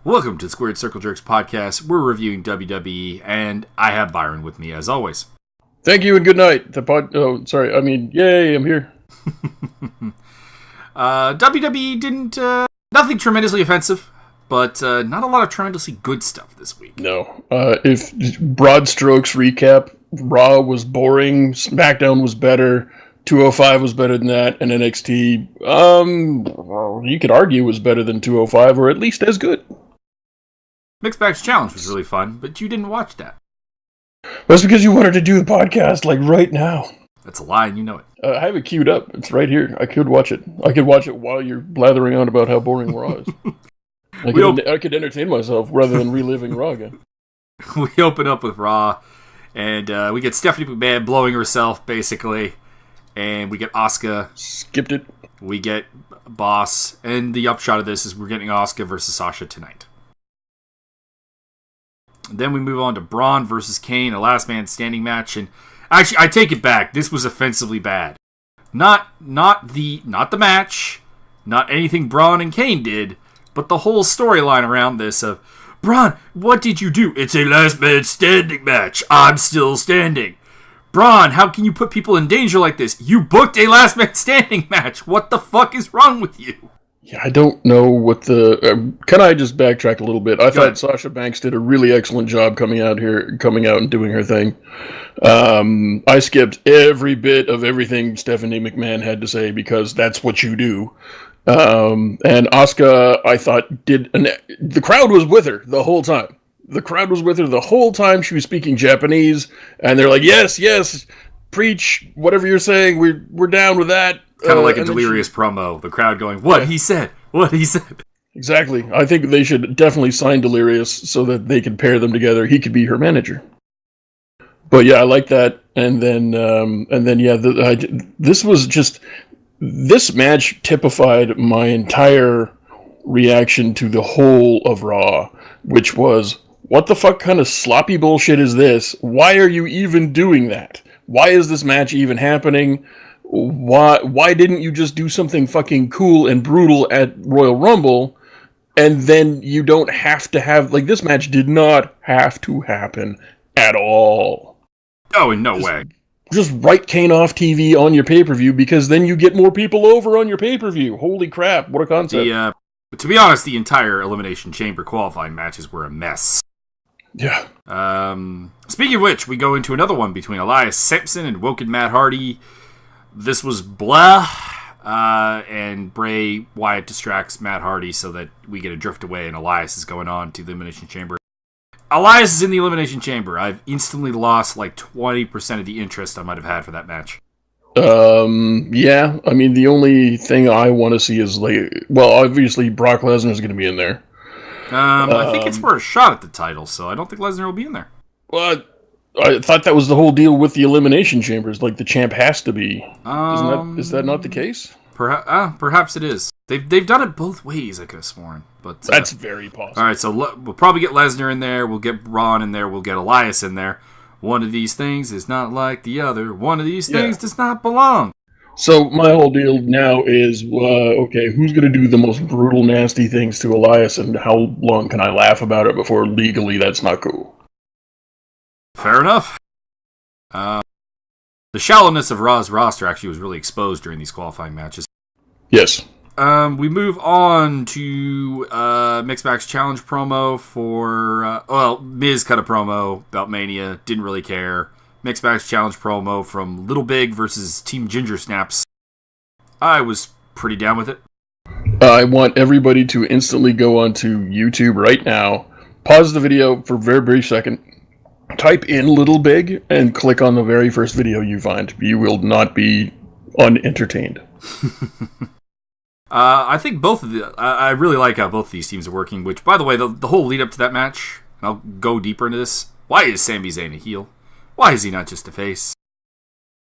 Welcome to the Squared Circle Jerks podcast. We're reviewing WWE, and I have Byron with me as always. Thank you and good night. Yay, I'm here. WWE didn't, nothing tremendously offensive, but not a lot of tremendously good stuff this week. No. If broad strokes recap, Raw was boring, SmackDown was better, 205 was better than that, and NXT, you could argue was better than 205, or at least as good. Mixed Match Challenge was really fun, but you didn't watch that. That's because you wanted to do the podcast, like, right now. That's a lie, and you know it. I have it queued up. It's right here. I could watch it. I could watch it while you're blathering on about how boring Raw is. I could entertain myself rather than reliving Raw again. We open up with Raw, and we get Stephanie McMahon blowing herself, basically. And we get Asuka. Skipped it. We get Boss. And the upshot of this is we're getting Asuka versus Sasha tonight. Then we move on to Braun versus Kane, a last man standing match. And actually, I take it back. This was offensively bad. Not the match, not anything Braun and Kane did, but the whole storyline around this of, Braun, what did you do? It's a last man standing match. I'm still standing. Braun, how can you put people in danger like this? You booked a last man standing match. What the fuck is wrong with you? Yeah, I don't know what the... can I just backtrack a little bit? I thought Sasha Banks did a really excellent job coming out and doing her thing. I skipped every bit of everything Stephanie McMahon had to say because that's what you do. And Asuka, I thought, the crowd was with her the whole time. The crowd was with her the whole time she was speaking Japanese, and they're like, yes, preach, whatever you're saying, we're down with that. Kind of like a Delirious promo. The crowd going, what he said. Exactly. I think they should definitely sign Delirious so that they can pair them together. He could be her manager. But yeah, I like that. And then this match typified my entire reaction to the whole of Raw, which was, what the fuck kind of sloppy bullshit is this? Why are you even doing that? Why is this match even happening? Why didn't you just do something fucking cool and brutal at Royal Rumble, and then you don't have to have, like, this match did not have to happen at all. Oh, in no way. Just write Kane off TV on your pay-per-view, because then you get more people over on your pay-per-view. Holy crap, what a concept. To be honest, the entire Elimination Chamber qualifying matches were a mess. Yeah. Speaking of which, we go into another one between Elias Sampson and Woken Matt Hardy. This was blah, and Bray Wyatt distracts Matt Hardy so that we get a drift away, and Elias is going on to the Elimination Chamber. Elias is in the Elimination Chamber. I've instantly lost like 20% of the interest I might have had for that match. Yeah, I mean, the only thing I want to see is, obviously Brock Lesnar is going to be in there. I think it's for a shot at the title, so I don't think Lesnar will be in there. Well, I thought that was the whole deal with the Elimination Chambers. Like, the champ has to be. Is that not the case? Perhaps it is. They've done it both ways, I could have sworn. But that's very possible. All right, so we'll probably get Lesnar in there. We'll get Braun in there. We'll get Elias in there. One of these things is not like the other. One of these things does not belong. So my whole deal now is, okay, who's going to do the most brutal, nasty things to Elias, and how long can I laugh about it before legally that's not cool? Fair enough. The shallowness of Raw's roster actually was really exposed during these qualifying matches. Yes. We move on to Mixed Match Challenge promo for, Miz cut a promo about Mania, didn't really care. Mixed Match Challenge promo from Little Big versus Team Ginger Snaps. I was pretty down with it. I want everybody to instantly go onto YouTube right now, pause the video for a very brief second, type in Little Big, and click on the very first video you find. You will not be unentertained. I think I really like how both of these teams are working, which, by the way, the whole lead up to that match, and I'll go deeper into this, why is Sami Zayn a heel? Why is he not just a face?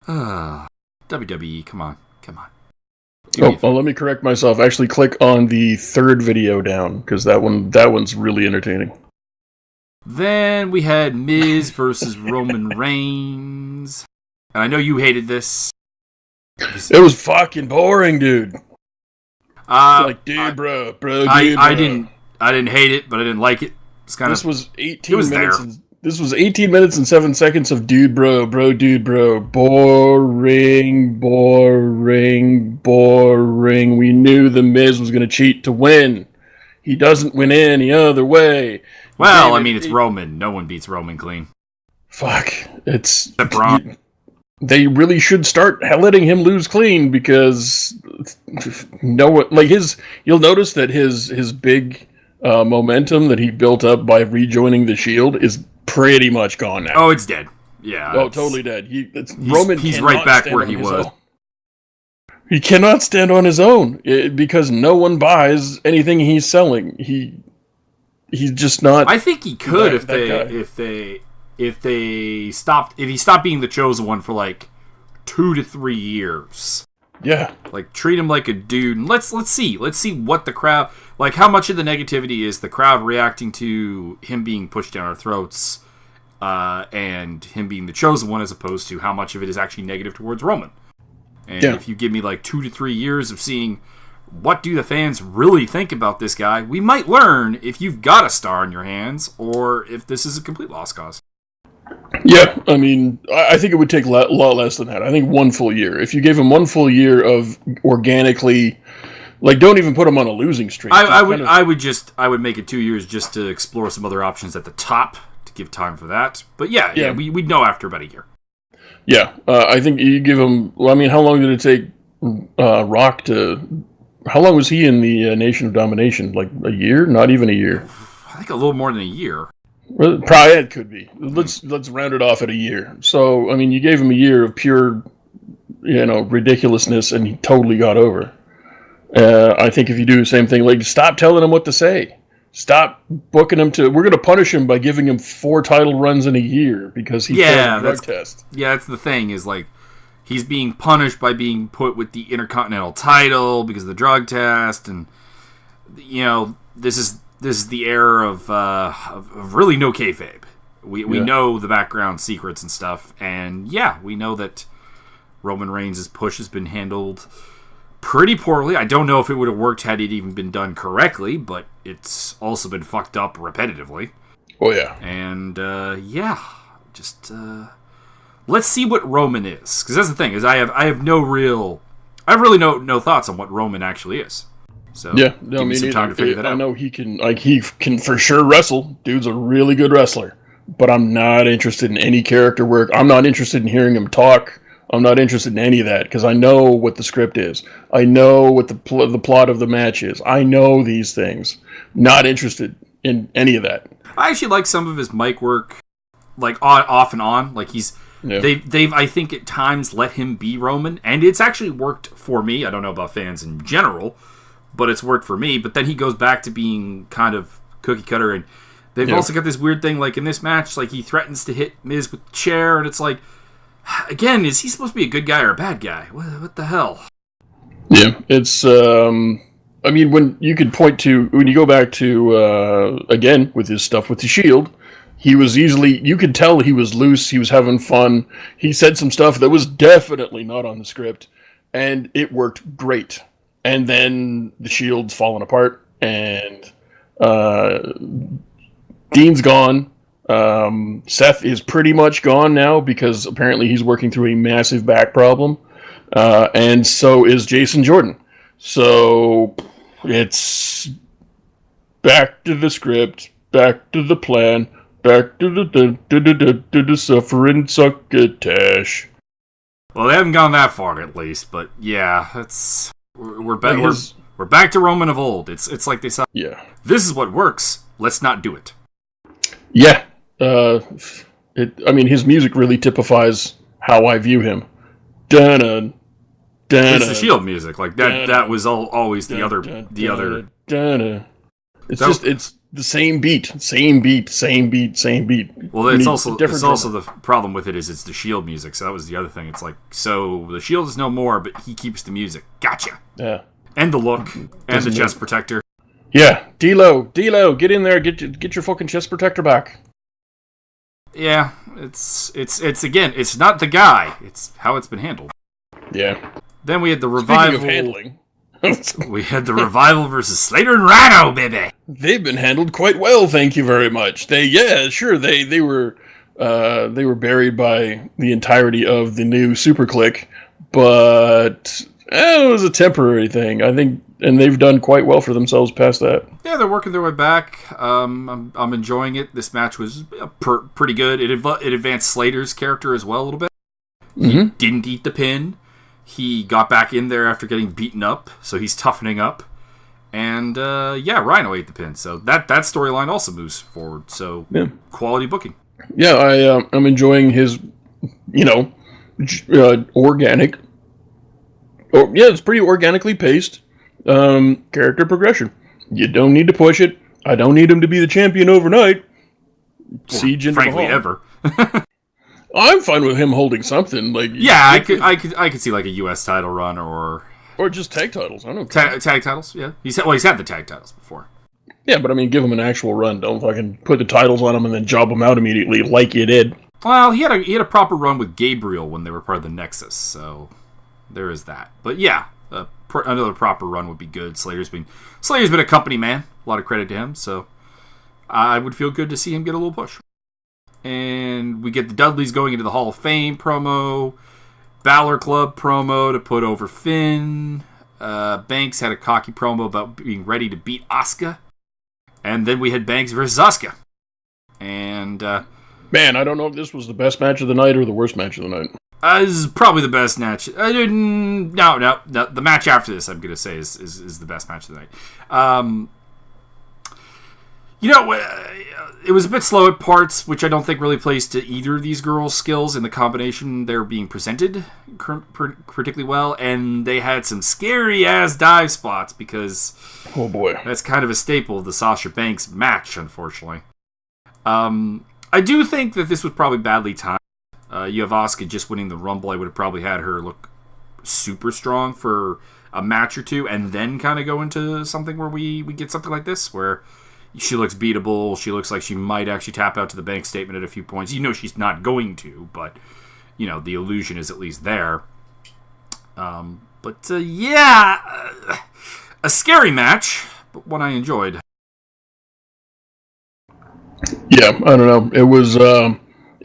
WWE, come on. Let me correct myself. Actually, click on the third video down, because that one's really entertaining. Then we had Miz versus Roman Reigns. And I know you hated this. It was fucking boring, dude. Bro. I didn't. I didn't hate it, but I didn't like it. This was 18 was minutes. there. This was 18 minutes and 7 seconds of dude, bro, dude, bro. Boring. We knew The Miz was going to cheat to win. He doesn't win any other way. Well, I mean, it's Roman. No one beats Roman clean. Fuck. It's Braun. They really should start letting him lose clean because no one like his. You'll notice that his big momentum that he built up by rejoining the Shield is pretty much gone now. Oh, it's dead. Yeah. Oh, totally dead. He's right back where he was. He cannot stand on his own because no one buys anything he's selling. He's just not. I think he could if he stopped being the chosen one for like 2 to 3 years. Yeah. Like treat him like a dude. And let's see what the crowd, like how much of the negativity is the crowd reacting to him being pushed down our throats, and him being the chosen one, as opposed to how much of it is actually negative towards Roman. And if you give me like 2 to 3 years of seeing what do the fans really think about this guy, we might learn if you've got a star in your hands or if this is a complete lost cause. Yeah, I mean, I think it would take a lot less than that. I think 1 full year. If you gave him 1 full year of organically, like, don't even put him on a losing streak. I would make it 2 years just to explore some other options at the top to give time for that. But yeah, we'd know after about a year. Yeah, I think you give him. Well, I mean, how long did it take Rock to? How long was he in the Nation of Domination? Like a year? Not even a year. I think a little more than a year. Well, probably it could be. Let's round it off at a year. So I mean, you gave him a year of pure, ridiculousness, and he totally got over. I think if you do the same thing, like stop telling him what to say. Stop booking him to. We're going to punish him by giving him 4 title runs in a year because he failed the drug test. Yeah, that's the thing. Is like he's being punished by being put with the Intercontinental title because of the drug test, and this is the era of really no kayfabe. We know the background secrets and stuff, and we know that Roman Reigns' push has been handled pretty poorly. I don't know if it would have worked had it even been done correctly, but it's also been fucked up repetitively. Oh yeah. And let's see what Roman is, because that's the thing is I have really no thoughts on what Roman actually is. So give me some time to figure that out. I know he can for sure wrestle. Dude's a really good wrestler, but I'm not interested in any character work. I'm not interested in hearing him talk. I'm not interested in any of that because I know what the script is. I know what the plot of the match is. I know these things. Not interested in any of that. I actually like some of his mic work, like off and on. Like they've I think at times let him be Roman, and it's actually worked for me. I don't know about fans in general, but it's worked for me. But then he goes back to being kind of cookie cutter, and they've also got this weird thing. Like in this match, like he threatens to hit Miz with the chair, and it's like, again, is he supposed to be a good guy or a bad guy? What the hell? Yeah, it's. I mean, when you go back to again with his stuff with the Shield, he was you could tell he was loose. He was having fun. He said some stuff that was definitely not on the script, and it worked great. And then the Shield's fallen apart, and Dean's gone. Seth is pretty much gone now because apparently he's working through a massive back problem, and so is Jason Jordan. So it's back to the script, back to the plan, back to the suffering succotash. Well, they haven't gone that far at least, but yeah, we're back to Roman of old. It's like they said, this is what works. Let's not do it. Yeah. His music really typifies how I view him. Dun-dun, dun-dun, it's the Shield music, like that. That was always the other. It's the same beat. Well, it's also the problem with it is it's the Shield music. So that was the other thing. It's like, so the Shield is no more, but he keeps the music. Gotcha. Yeah. And the look and the chest protector. Yeah, D-Lo, get in there, get your fucking chest protector back. Yeah, it's again, it's not the guy, it's how it's been handled. Yeah. Then we had the revival. Speaking of handling. We had the Revival versus Slater and Rhino, baby. They've been handled quite well, thank you very much. They were buried by the entirety of the new Super Click, but it was a temporary thing, I think, and they've done quite well for themselves past that. Yeah, they're working their way back. I'm enjoying it. This match was pretty good. It advanced Slater's character as well a little bit. He didn't eat the pin. He got back in there after getting beaten up, so he's toughening up. And, Rhino ate the pin. So that storyline also moves forward. So, quality booking. Yeah, I'm enjoying his, organic. Oh, yeah, it's pretty organically paced character progression. You don't need to push it. I don't need him to be the champion overnight. Siege into frankly, the hall. ever. I'm fine with him holding something like. Yeah, I could see like a U.S. title run or just tag titles. I don't care. Tag titles. Yeah, he's had the tag titles before. Yeah, but I mean, give him an actual run. Don't fucking put the titles on him and then job him out immediately like you did. Well, he had a proper run with Gabriel when they were part of the Nexus, so there is that. But yeah, another proper run would be good. Slater's been a company man. A lot of credit to him. So I would feel good to see him get a little push. And we get the Dudleys going into the Hall of Fame promo, Balor Club promo to put over Finn. Banks had a cocky promo about being ready to beat Asuka. And then we had Banks versus Asuka. And man, I don't know if this was the best match of the night or the worst match of the night. This is probably the best match. No. The match after this, I'm going to say, is the best match of the night. It was a bit slow at parts, which I don't think really plays to either of these girls' skills in the combination they're being presented particularly well, and they had some scary-ass dive spots because oh boy, that's kind of a staple of the Sasha Banks match, unfortunately. I do think that this was probably badly timed. You have Asuka just winning the Rumble. I would have probably had her look super strong for a match or two, and then kind of go into something where we get something like this, where she looks beatable. She looks like she might actually tap out to the bank statement at a few points. She's not going to, but, the illusion is at least there. A scary match, but one I enjoyed. Yeah, I don't know. It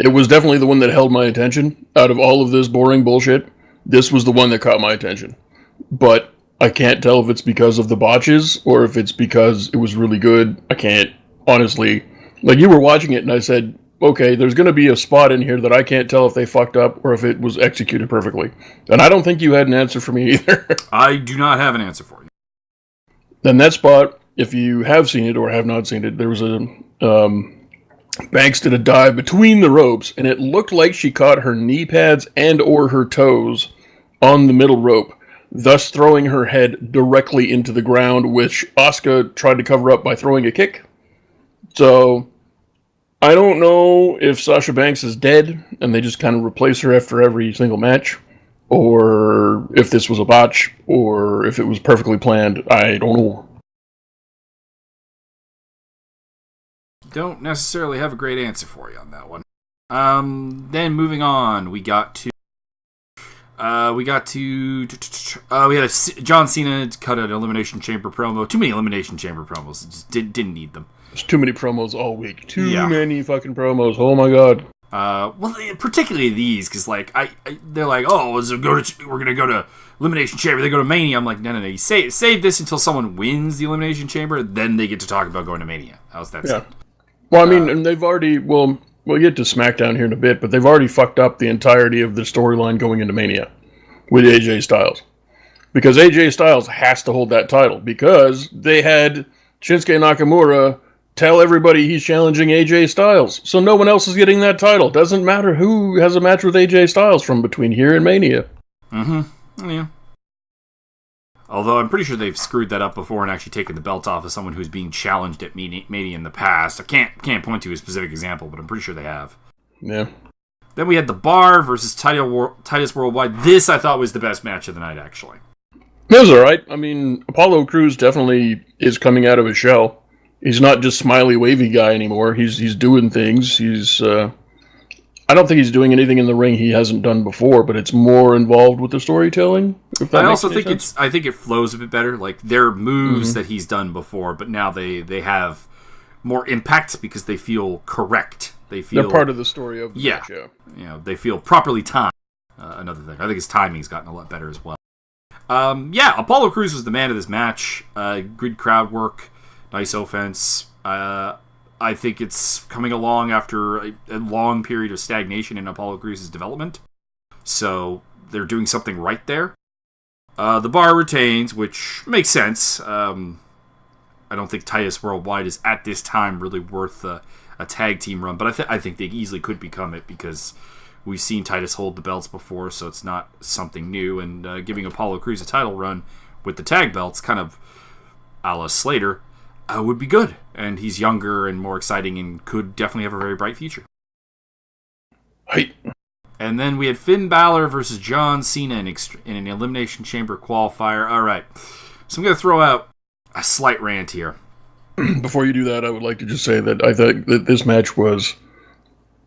was definitely the one that held my attention. Out of all of this boring bullshit, this was the one that caught my attention. But I can't tell if it's because of the botches or if it's because it was really good. I can't, honestly. Like, you were watching it and I said, okay, there's going to be a spot in here that I can't tell if they fucked up or if it was executed perfectly. And I don't think you had an answer for me either. I do not have an answer for you. Then that spot, if you have seen it or have not seen it, there was a Banks did a dive between the ropes, and it looked like she caught her knee pads and or her toes on the middle rope, thus throwing her head directly into the ground, which Asuka tried to cover up by throwing a kick. So, I don't know if Sasha Banks is dead, and they just kind of replace her after every single match, or if this was a botch, or if it was perfectly planned. I don't know. Don't necessarily have a great answer for you on that one. Then moving on, we had John Cena cut an Elimination Chamber promo. Too many Elimination Chamber promos. Just didn't need them. There's too many promos all week. Too many fucking promos. Oh my god. Particularly these, because they're like, oh, we're gonna go to Elimination Chamber. They go to Mania. I'm like, no. You save this until someone wins the Elimination Chamber, then they get to talk about going to Mania. How's that sound? Well, I mean, and they've already, we'll get to SmackDown here in a bit, but they've already fucked up the entirety of the storyline going into Mania with AJ Styles. Because AJ Styles has to hold that title, because they had Shinsuke Nakamura tell everybody he's challenging AJ Styles. So no one else is getting that title. Doesn't matter who has a match with AJ Styles from between here and Mania. Mm-hmm. Yeah. Although I'm pretty sure they've screwed that up before and actually taken the belt off of someone who's being challenged at Mania in the past. I can't point to a specific example, but I'm pretty sure they have. Yeah. Then we had The Bar versus Titus Worldwide. This I thought was the best match of the night, actually. It was alright. I mean, Apollo Crews definitely is coming out of his shell. He's not just smiley, wavy guy anymore. He's doing things. I I don't think he's doing anything in the ring he hasn't done before, but it's more involved with the storytelling. I also think I think it flows a bit better. Like, they're moves that he's done before, but now they have more impact because they feel correct. They're part of the story of the match, yeah. You know, they feel properly timed. Another thing. I think his timing's gotten a lot better as well. Apollo Crews was the man of this match. Good crowd work, nice offense. I think it's coming along after a long period of stagnation in Apollo Crews' development. So they're doing something right there. The bar retains, which makes sense. I don't think Titus Worldwide is at this time really worth a tag team run, but I think they easily could become it because we've seen Titus hold the belts before, so it's not something new. And giving Apollo Crews a title run with the tag belts, kind of a la Slater, would be good. And he's younger and more exciting and could definitely have a very bright future. Hey. And then we had Finn Balor versus John Cena in an Elimination Chamber qualifier. All right. So I'm going to throw out a slight rant here. Before you do that, I would like to just say that I think that this match was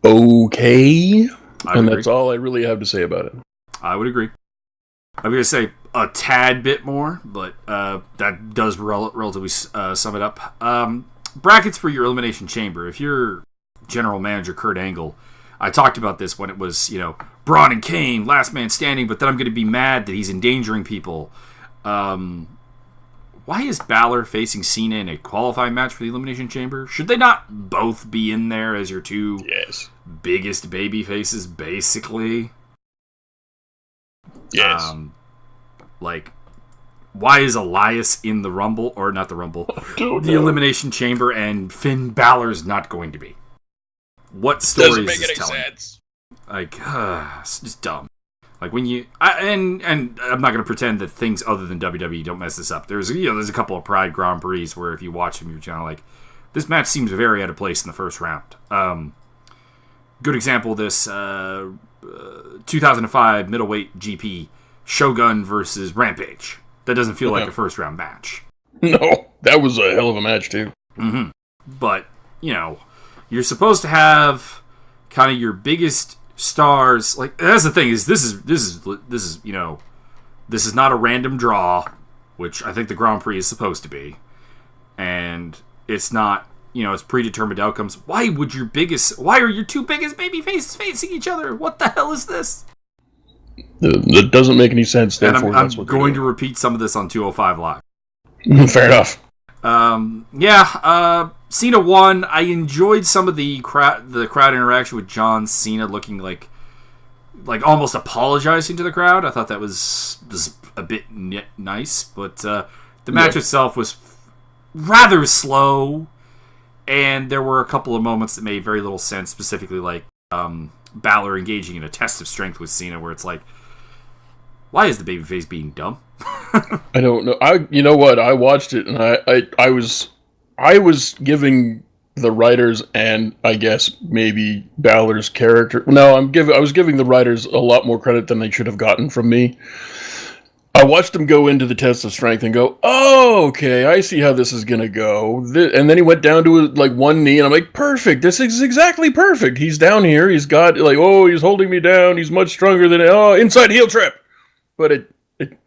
okay. And that's all I really have to say about it. I would agree. I'm going to say a tad bit more, but that does relatively sum it up. Brackets for your Elimination Chamber. If you're General Manager Kurt Angle, I talked about this when it was, Braun and Kane, last man standing, but then I'm going to be mad that he's endangering people. Why is Balor facing Cena in a qualifying match for the Elimination Chamber? Should they not both be in there as your two biggest baby faces, basically? Yes. Why is Elias in the Rumble, or not the Rumble, the Elimination Chamber, and Finn Balor's not going to be? What story is this telling? Sense. It's just dumb. Like, when you... And I'm not going to pretend that things other than WWE don't mess this up. There's a couple of Pride Grand Prix where if you watch them, you're kind of like, this match seems very out of place in the first round. Good example of this, 2005 middleweight GP, Shogun versus Rampage. That doesn't feel like a first round match. No, that was a hell of a match, too. Mm-hmm. But, you're supposed to have kind of your biggest stars. Like, that's the thing, is this is not a random draw, which I think the Grand Prix is supposed to be. And it's not, it's predetermined outcomes. Why are your two biggest baby faces facing each other? What the hell is this? That doesn't make any sense. And I'm going to repeat some of this on 205 Live. Fair enough. Cena won. I enjoyed some of the crowd interaction with John Cena looking like almost apologizing to the crowd. I thought that was a bit nice, but the match itself was rather slow, and there were a couple of moments that made very little sense, specifically like Balor engaging in a test of strength with Cena, where it's like, why is the babyface being dumb? I don't know. You know what? I watched it, and I was giving the writers and I guess maybe Balor's character. No, I was giving the writers a lot more credit than they should have gotten from me. I watched him go into the test of strength and go, oh, okay, I see how this is gonna go. And then he went down to one knee, and I'm like, perfect. This is exactly perfect. He's down here. He's got he's holding me down. He's much stronger than inside heel trip. But it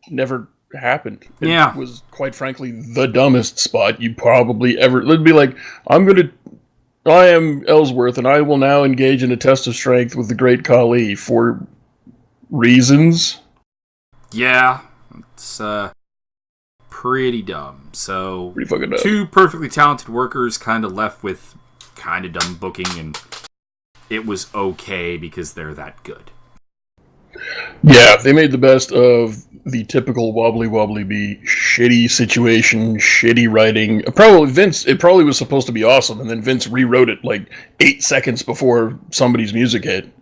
never happened. It was, quite frankly, the dumbest spot you probably ever... It'd be like, I am Ellsworth, and I will now engage in a test of strength with the great Khali for reasons. Yeah, it's pretty dumb. So, pretty fucking dumb. Two perfectly talented workers kind of left with kind of dumb booking, and it was okay because they're that good. Yeah, they made the best of the typical wobbly bee shitty situation, shitty writing. It probably was supposed to be awesome, and then Vince rewrote it 8 seconds before somebody's music hit.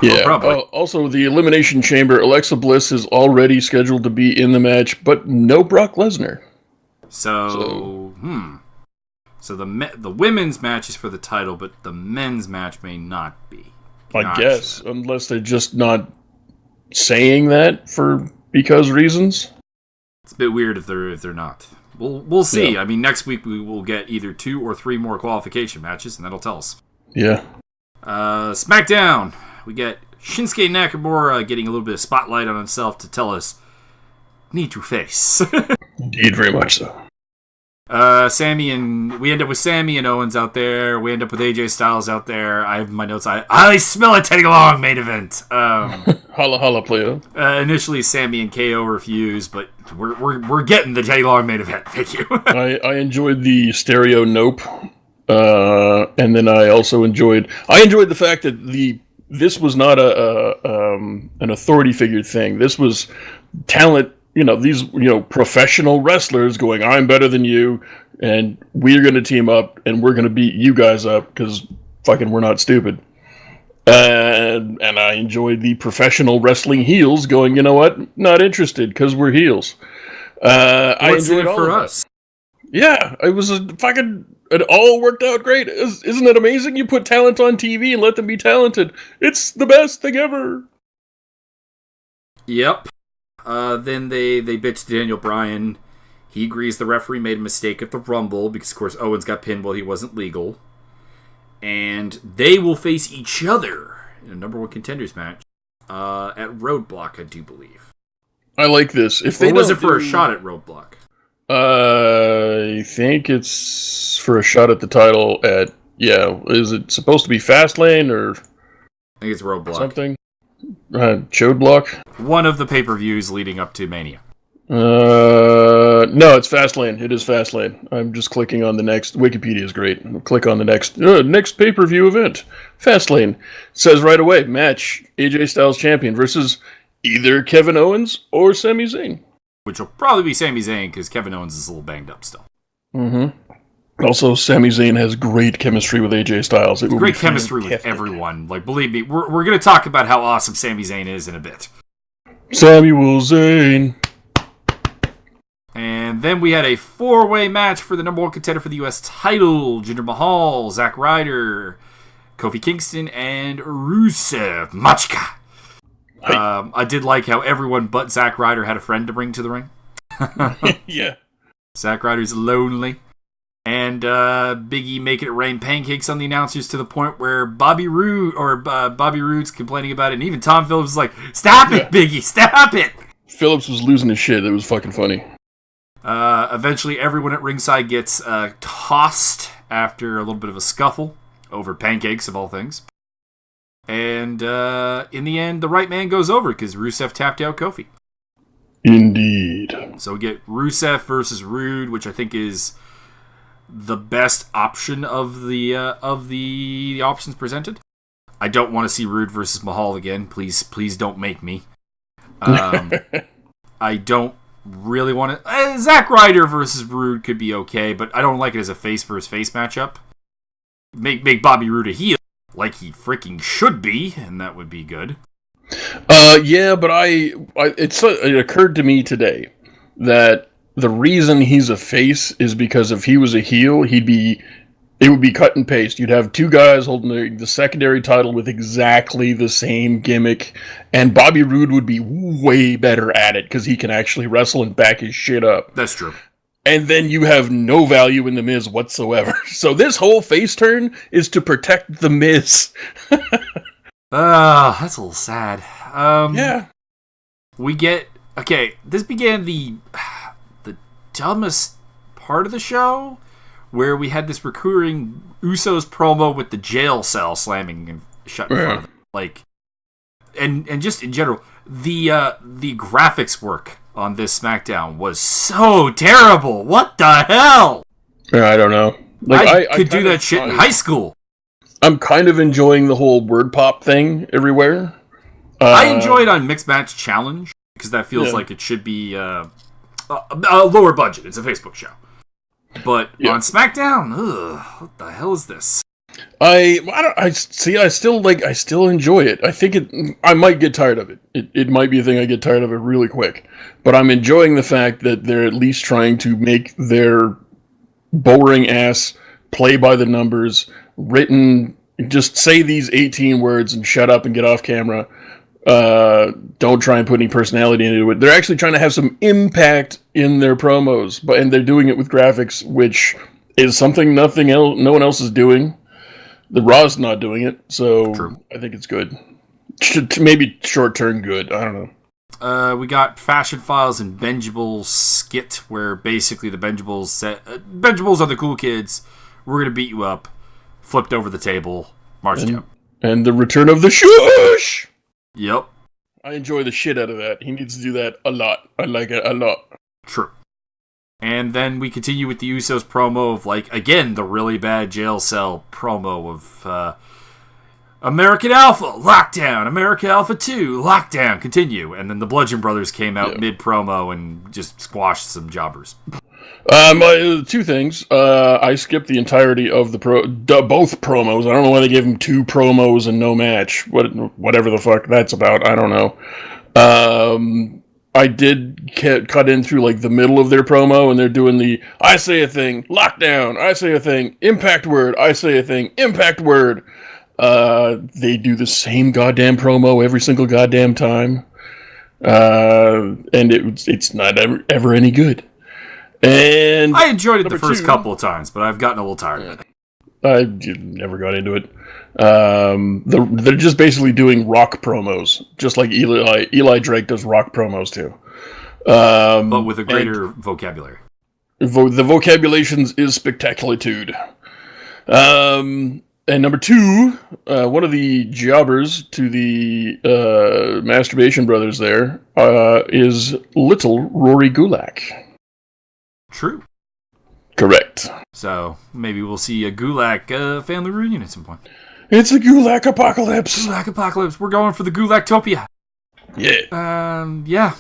Yeah. Also, the Elimination Chamber, Alexa Bliss is already scheduled to be in the match, but no Brock Lesnar. So the women's match is for the title, but the men's match may not be. I guess, unless they're just not saying that because reasons. It's a bit weird if they're not. We'll see. Yeah. I mean, next week we will get either 2 or 3 more qualification matches, and that'll tell us. Yeah. SmackDown. We get Shinsuke Nakamura getting a little bit of spotlight on himself to tell us, need to face. Indeed, very much so. We end up with Sammy and Owens out there. We end up with AJ Styles out there. I have my notes. I smell it taking along main event. Holla holla, player. Initially, Sammy and KO refuse, but we're getting the taking along main event. Thank you. I enjoyed the stereo nope, and then I also enjoyed the fact that this was not an authority figure thing. This was talent. These professional wrestlers going, I'm better than you, and we're going to team up, and we're going to beat you guys up, because fucking we're not stupid. And I enjoyed the professional wrestling heels going, you know what, not interested, because we're heels. I enjoyed all for of us. Yeah, it was it all worked out great. Isn't it amazing? You put talent on TV and let them be talented. It's the best thing ever. Yep. Then they bitched Daniel Bryan. He agrees the referee made a mistake at the Rumble because, of course, Owens got pinned while he wasn't legal. And they will face each other in a number one contenders match at Roadblock, I do believe. I like this. Or was it for a shot at Roadblock? I think it's for a shot at the title at, is it supposed to be Fastlane or? I think it's Roadblock. Something? Chode Block? One of the pay-per-views leading up to Mania. No, it's Fastlane. It is Fastlane. I'm just clicking on the next. Wikipedia is great. Click on the next pay-per-view event. Fastlane. Says right away, match AJ Styles champion versus either Kevin Owens or Sami Zayn. Which will probably be Sami Zayn because Kevin Owens is a little banged up still. Mm-hmm. Also, Sami Zayn has great chemistry with AJ Styles. Great chemistry with everyone. Like, believe me, we're going to talk about how awesome Sami Zayn is in a bit. Samuel Zayn. And then we had a 4-way match for the number one contender for the U.S. title. Jinder Mahal, Zack Ryder, Kofi Kingston, and Rusev Machka. I did like how everyone but Zack Ryder had a friend to bring to the ring. Yeah. Zack Ryder's lonely. And Big E making it rain pancakes on the announcers to the point where Bobby Roode's complaining about it, and even Tom Phillips was like, "Stop it, Big E, stop it!" Phillips was losing his shit. It was fucking funny. Eventually, everyone at ringside gets tossed after a little bit of a scuffle over pancakes, of all things. And in the end, the right man goes over because Rusev tapped out Kofi. Indeed. So we get Rusev versus Rude, which I think is the best option of the options presented. I don't want to see Rude versus Mahal again. Please don't make me. I don't really want to. Zack Ryder versus Rude could be okay, but I don't like it as a face versus face matchup. Make Bobby Roode a heel like he freaking should be, and that would be good. Yeah, but it occurred to me today that the reason he's a face is because if he was a heel, it would be cut and paste. You'd have two guys holding the secondary title with exactly the same gimmick, and Bobby Roode would be way better at it because he can actually wrestle and back his shit up. That's true. And then you have no value in The Miz whatsoever. So this whole face turn is to protect The Miz. That's a little sad. Yeah. This began the dumbest part of the show, where we had this recurring Usos promo with the jail cell slamming and shut in front of them. Like, and just in general, the graphics work on this SmackDown was so terrible. What the hell? I don't know. Like, I could do that shit in high school. I'm kind of enjoying the whole word pop thing everywhere. I enjoy it on Mixed Match Challenge because that feels like it should be a lower budget. It's a Facebook show. But on SmackDown, what the hell is this? I still enjoy it. I think I might get tired of it. It might be a thing I get tired of it really quick. But I'm enjoying the fact that they're at least trying to make their boring ass play by the numbers written. Just say these 18 words and shut up and get off camera. Don't try and put any personality into it. They're actually trying to have some impact in their promos, and they're doing it with graphics, which is something no one else is doing. The Raw's not doing it, so True. I think it's good. Maybe short-term good. I don't know. We got Fashion Files and Benjables skit, where basically the Benjables said, Benjables are the cool kids. We're going to beat you up. Flipped over the table. Marched you up. And the return of the shush! Yep. I enjoy the shit out of that. He needs to do that a lot. I like it a lot. True. And then we continue with the Usos promo of, like, again, the really bad jail cell promo of American Alpha, lockdown, American Alpha 2, lockdown, continue. And then the Bludgeon Brothers came out mid-promo and just squashed some jobbers. Two things. I skipped the entirety of both promos. I don't know why they gave them 2 promos and no match. Whatever the fuck that's about, I don't know. I did cut in through like the middle of their promo, and they're doing the I say a thing, lockdown, I say a thing, impact word, I say a thing, impact word. They do the same goddamn promo every single goddamn time, and it's not ever any good. And I enjoyed it the first couple of times, but I've gotten a little tired of it. I never got into it. They're just basically doing rock promos, just like Eli Drake does rock promos too. But with a greater vocabulary. The vocabulations is spectacularitude. And number 2, one of the jobbers to the Masturbation Brothers there is little Rory Gulak. True. Correct. So maybe we'll see a Gulak family reunion at some point. It's a Gulak apocalypse. Gulak apocalypse. We're going for the Gulaktopia. Yeah.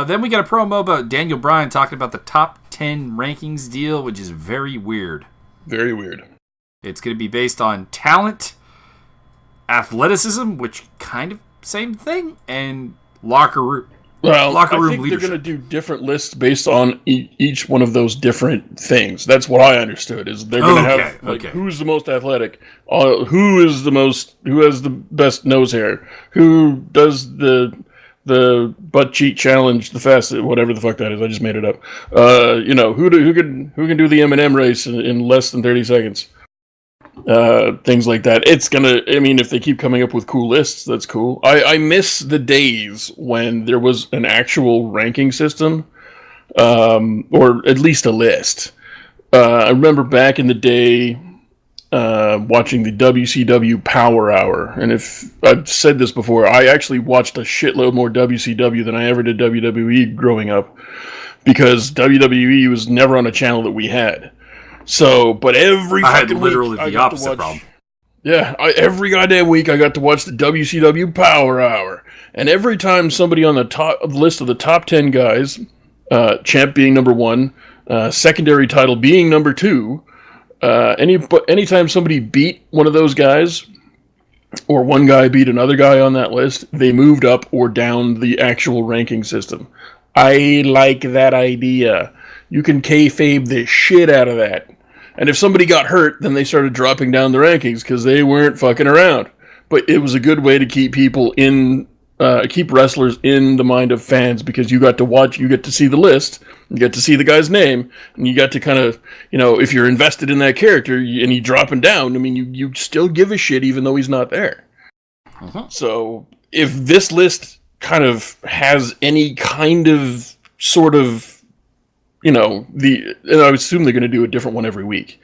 Then we got a promo about Daniel Bryan talking about the top 10 rankings deal, which is very weird. Very weird. It's going to be based on talent, athleticism, which kind of same thing, and locker room. Well, locker room I think leadership. They're going to do different lists based on each one of those different things. That's what I understood. Is they're going to have who's the most athletic, who has the best nose hair, who does the butt cheek challenge the fastest, whatever the fuck that is. I just made it up. Who can do the M&M race in less than 30 seconds. Things like that. It's gonna. I mean, if they keep coming up with cool lists, that's cool. I miss the days when there was an actual ranking system, or at least a list. I remember back in the day watching the WCW Power Hour, and if I've said this before, I actually watched a shitload more WCW than I ever did WWE growing up, because WWE was never on a channel that we had. So, but every fucking week, literally the opposite problem. Yeah, every goddamn week I got to watch the WCW Power Hour, and every time somebody on the top list of the top 10 guys, champ being number 1, secondary title being number 2, anytime somebody beat one of those guys, or one guy beat another guy on that list, they moved up or down the actual ranking system. I like that idea. You can kayfabe the shit out of that. And if somebody got hurt, then they started dropping down the rankings because they weren't fucking around. But it was a good way to keep people keep wrestlers in the mind of fans, because you got to watch, you get to see the list, you get to see the guy's name, and you got to kind of, if you're invested in that character and you dropping down, I mean, you still give a shit even though he's not there. Uh-huh. So if this list kind of has any kind of sort of, and I would assume they're going to do a different one every week.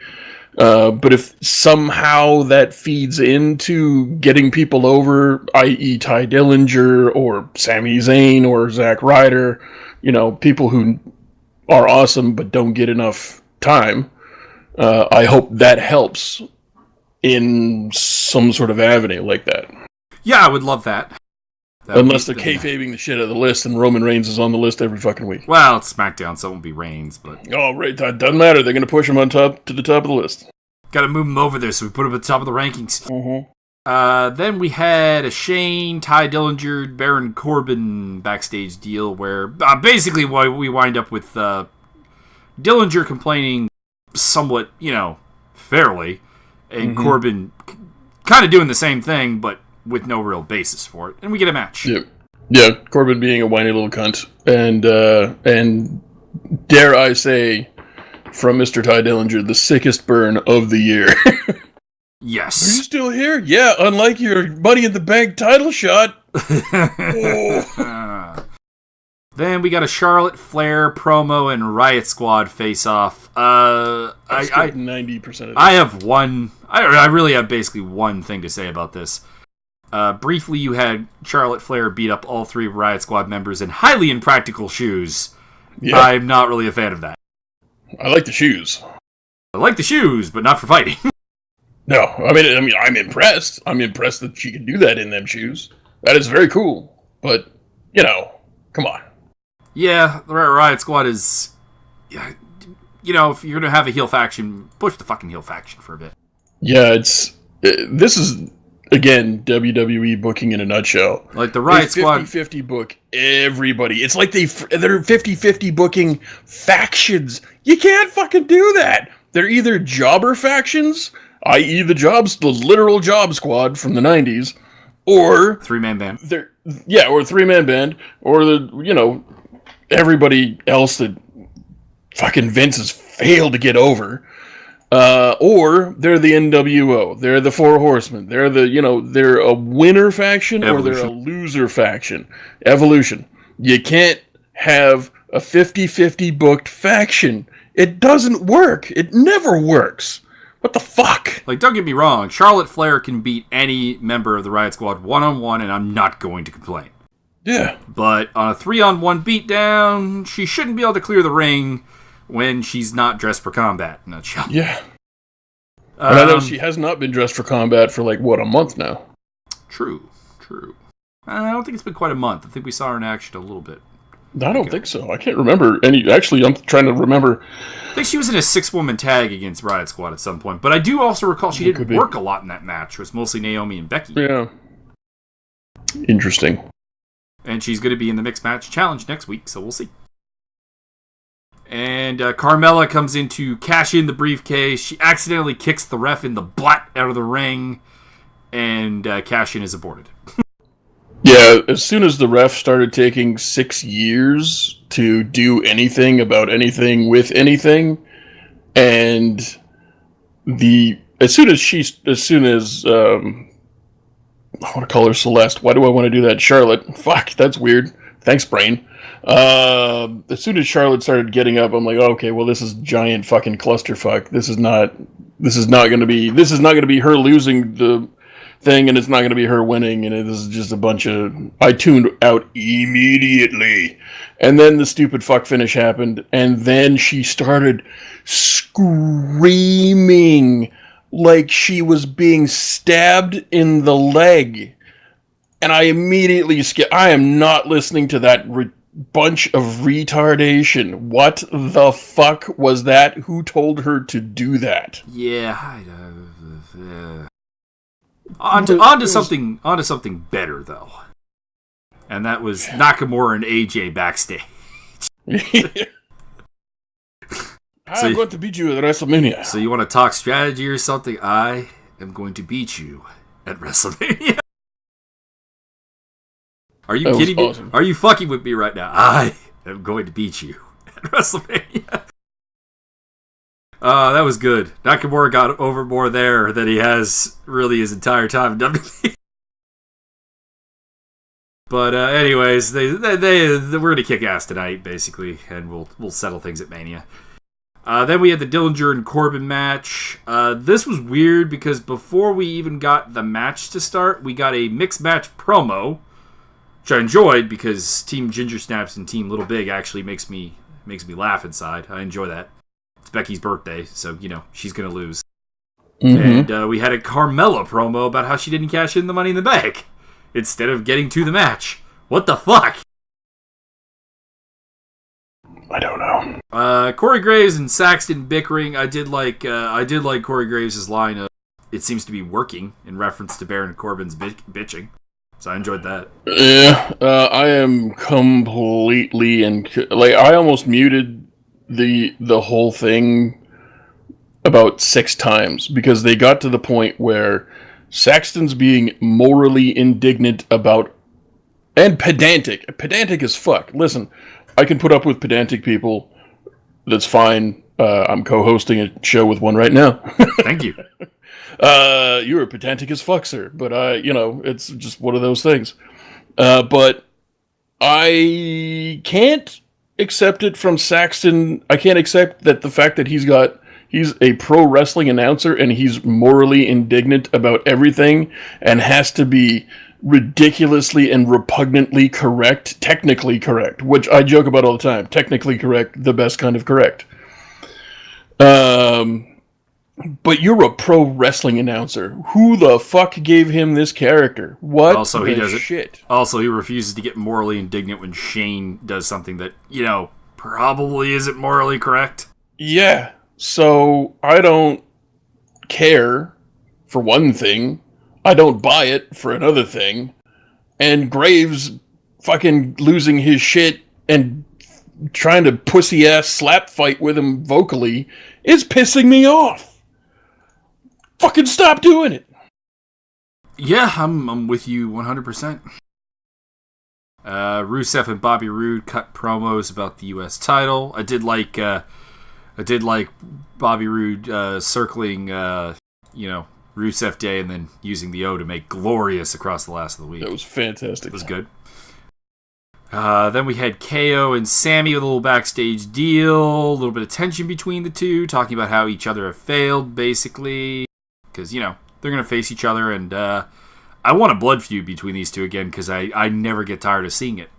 But if somehow that feeds into getting people over, i.e. Ty Dillinger or Sami Zayn or Zack Ryder, people who are awesome but don't get enough time, I hope that helps in some sort of avenue like that. Yeah, I would love that. Unless they're kayfabing the shit out of the list and Roman Reigns is on the list every fucking week. Well, it's SmackDown, so it won't be Reigns, but... Oh, right, that doesn't matter. They're going to push him to the top of the list. Got to move him over there, so we put him at the top of the rankings. Mm-hmm. Then we had a Shane, Ty Dillinger, Baron Corbin backstage deal where basically we wind up with Dillinger complaining somewhat, fairly, and Corbin kind of doing the same thing, but with no real basis for it, and we get a match. Yeah, Corbin being a whiny little cunt, and dare I say, from Mr. Ty Dillinger, the sickest burn of the year. Yes. Are you still here? Yeah, unlike your Money in the Bank title shot. Oh. Then we got a Charlotte Flair promo and Riot Squad face-off. I 90% of this. I have one. I really have basically one thing to say about this. Briefly, you had Charlotte Flair beat up all 3 Riot Squad members in highly impractical shoes. Yeah. I'm not really a fan of that. I like the shoes. I like the shoes, but not for fighting. No, I mean, I'm impressed. I'm impressed that she can do that in them shoes. That is very cool. But, come on. Yeah, the Riot Squad is... if you're going to have a heel faction, push the fucking heel faction for a bit. Yeah, this is, again, WWE booking in a nutshell. Like the Riot Squad... 50-50 book everybody. It's like they're 50-50 booking factions. You can't fucking do that. They're either jobber factions, i.e. the literal job squad from the 90s, or... 3-man band. Or 3-man band, or the, everybody else that fucking Vince has failed to get over. Or they're the NWO. They're the Four Horsemen. They're they're a winner faction. Evolution. Or they're a loser faction. Evolution. You can't have a 50-50 booked faction. It doesn't work. It never works. What the fuck? Like, don't get me wrong. Charlotte Flair can beat any member of the Riot Squad one-on-one, and I'm not going to complain. Yeah. But on a 3-on-1 beatdown, she shouldn't be able to clear the ring when she's not dressed for combat. In a nutshell. Yeah. And I know she has not been dressed for combat for, a month now. True. I don't think it's been quite a month. I think we saw her in action a little bit. I don't think so. I can't remember any. Actually, I'm trying to remember. I think she was in a 6-woman tag against Riot Squad at some point. But I do also recall she didn't work a lot in that match. It was mostly Naomi and Becky. Yeah. Interesting. And she's going to be in the Mixed Match Challenge next week, so we'll see. And Carmella comes in to cash in the briefcase. She accidentally kicks the ref in the butt out of the ring. And cash in is aborted. Yeah, as soon as the ref started taking 6 years to do anything about anything with anything, and as soon as I want to call her Celeste. Why do I want to do that? Charlotte. Fuck, that's weird. Thanks, brain. As soon as Charlotte started getting up, I'm like, okay, well, this is giant fucking clusterfuck. This is not going to be her losing the thing, and it's not going to be her winning, and it is just a bunch of... I tuned out immediately. And then the stupid fuck finish happened, and then she started screaming like she was being stabbed in the leg. And I immediately skipped. I am not listening to that bunch of retardation. What the fuck was that? Who told her to do that? Yeah, onto something better though, and that was Nakamura and AJ backstage. I'm going to beat you at WrestleMania. So you want to talk strategy or something? I am going to beat you at WrestleMania. Are you kidding me? Awesome. Are you fucking with me right now? I am going to beat you at WrestleMania. That was good. Nakamura got over more there than he has really his entire time in WWE. But anyways, we're gonna kick ass tonight, basically, and we'll settle things at Mania. Then we had the Dillinger and Corbin match. This was weird because before we even got the match to start, we got a mixed match promo, which I enjoyed because Team Ginger Snaps and Team Little Big actually makes me laugh inside. I enjoy that. It's Becky's birthday, so, she's going to lose. Mm-hmm. And we had a Carmella promo about how she didn't cash in the Money in the Bank instead of getting to the match. What the fuck? I don't know. Corey Graves and Saxton bickering. I did like Corey Graves' line of, "It seems to be working," in reference to Baron Corbin's bitching. So I enjoyed that. Yeah, I am completely I almost muted the whole thing about 6 times because they got to the point where Saxton's being morally indignant about and pedantic as fuck. Listen, I can put up with pedantic people. That's fine. I'm co-hosting a show with one right now. Thank you. You're pedantic as fuck, sir. But it's just one of those things. But I can't accept it from Saxton. I can't accept that the fact that he's a pro wrestling announcer and he's morally indignant about everything and has to be ridiculously and repugnantly correct, technically correct, which I joke about all the time. Technically correct, the best kind of correct. But you're a pro wrestling announcer. Who the fuck gave him this character? What also, he does shit? Also, he refuses to get morally indignant when Shane does something that, probably isn't morally correct. Yeah. So, I don't care, for one thing. I don't buy it, for another thing. And Graves fucking losing his shit and trying to pussy-ass slap fight with him vocally is pissing me off. Fucking stop doing it. Yeah, I'm with you 100%. Rusev and Bobby Roode cut promos about the U.S. title. I did like Bobby Roode circling, Rusev Day and then using the O to make glorious across the last of the week. That was fantastic. It was good. Then we had KO and Sammy with a little backstage deal, a little bit of tension between the two, talking about how each other have failed, basically. Because, they're going to face each other, and I want a blood feud between these two again, because I never get tired of seeing it.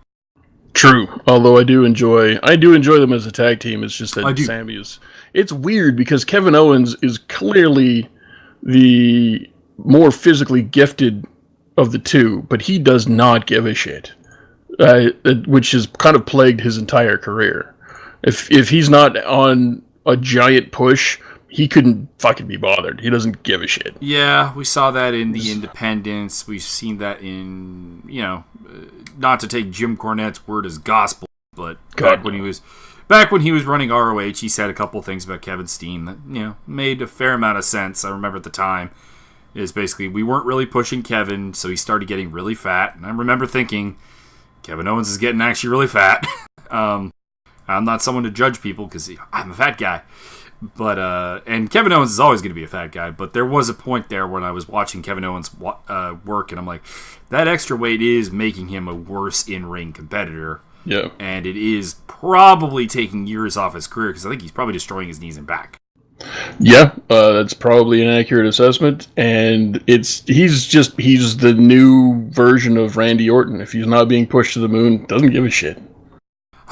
True, although I do enjoy them as a tag team. It's just that Sammy is... It's weird, because Kevin Owens is clearly the more physically gifted of the two, but he does not give a shit. Which has kind of plagued his entire career. If he's not on a giant push, he couldn't fucking be bothered. He doesn't give a shit. Yeah, we saw that in the Independents. We've seen that in, not to take Jim Cornette's word as gospel, but back when he was running ROH, he said a couple things about Kevin Steen that, made a fair amount of sense. I remember at the time, is basically we weren't really pushing Kevin, so he started getting really fat. And I remember thinking, Kevin Owens is getting actually really fat. I'm not someone to judge people because I'm a fat guy. But and Kevin Owens is always going to be a fat guy. But there was a point there when I was watching Kevin Owens work, and I'm like, that extra weight is making him a worse in-ring competitor. Yeah. And it is probably taking years off his career because I think he's probably destroying his knees and back. Yeah, that's probably an accurate assessment, and he's the new version of Randy Orton. If he's not being pushed to the moon, doesn't give a shit.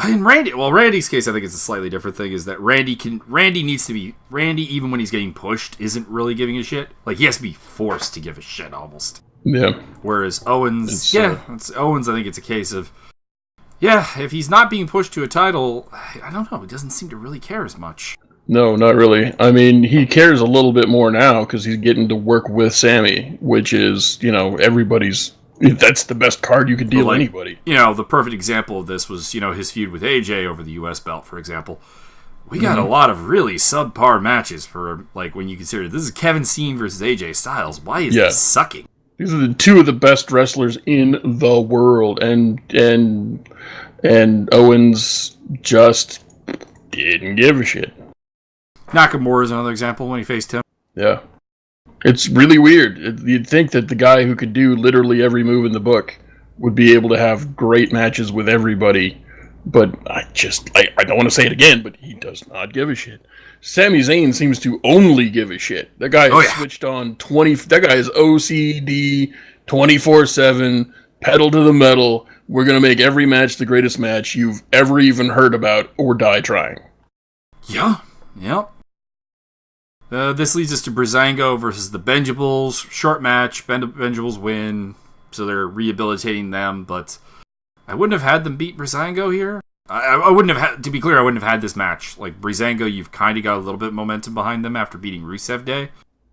In Randy's case, I think it's a slightly different thing. Is that Randy even when he's getting pushed, isn't really giving a shit. Like he has to be forced to give a shit almost. Yeah. Whereas Owens, Owens. I think it's a case of, if he's not being pushed to a title, I don't know. He doesn't seem to really care as much. No, not really. I mean, he cares a little bit more now because he's getting to work with Sammy, which is, that's the best card you could deal anybody. The perfect example of this was, his feud with AJ over the U.S. belt, for example. We got a lot of really subpar matches for, when you consider this is Kevin Steen versus AJ Styles. Why is this sucking? These are the two of the best wrestlers in the world, and Owens just didn't give a shit. Nakamura is another example when he faced him. Yeah. It's really weird. You'd think that the guy who could do literally every move in the book would be able to have great matches with everybody, but I don't want to say it again, but he does not give a shit. Sami Zayn seems to only give a shit. That guy is switched on that guy is OCD 24/7, pedal to the metal. We're going to make every match the greatest match you've ever even heard about or die trying. Yeah. Yep. This leads us to Breezango versus the Benjables. Short match. Benjables win, so they're rehabilitating them. But I wouldn't have had them beat Breezango here. I wouldn't have had. To be clear, I wouldn't have had this match. Like Breezango, you've kind of got a little bit of momentum behind them after beating Rusev Day.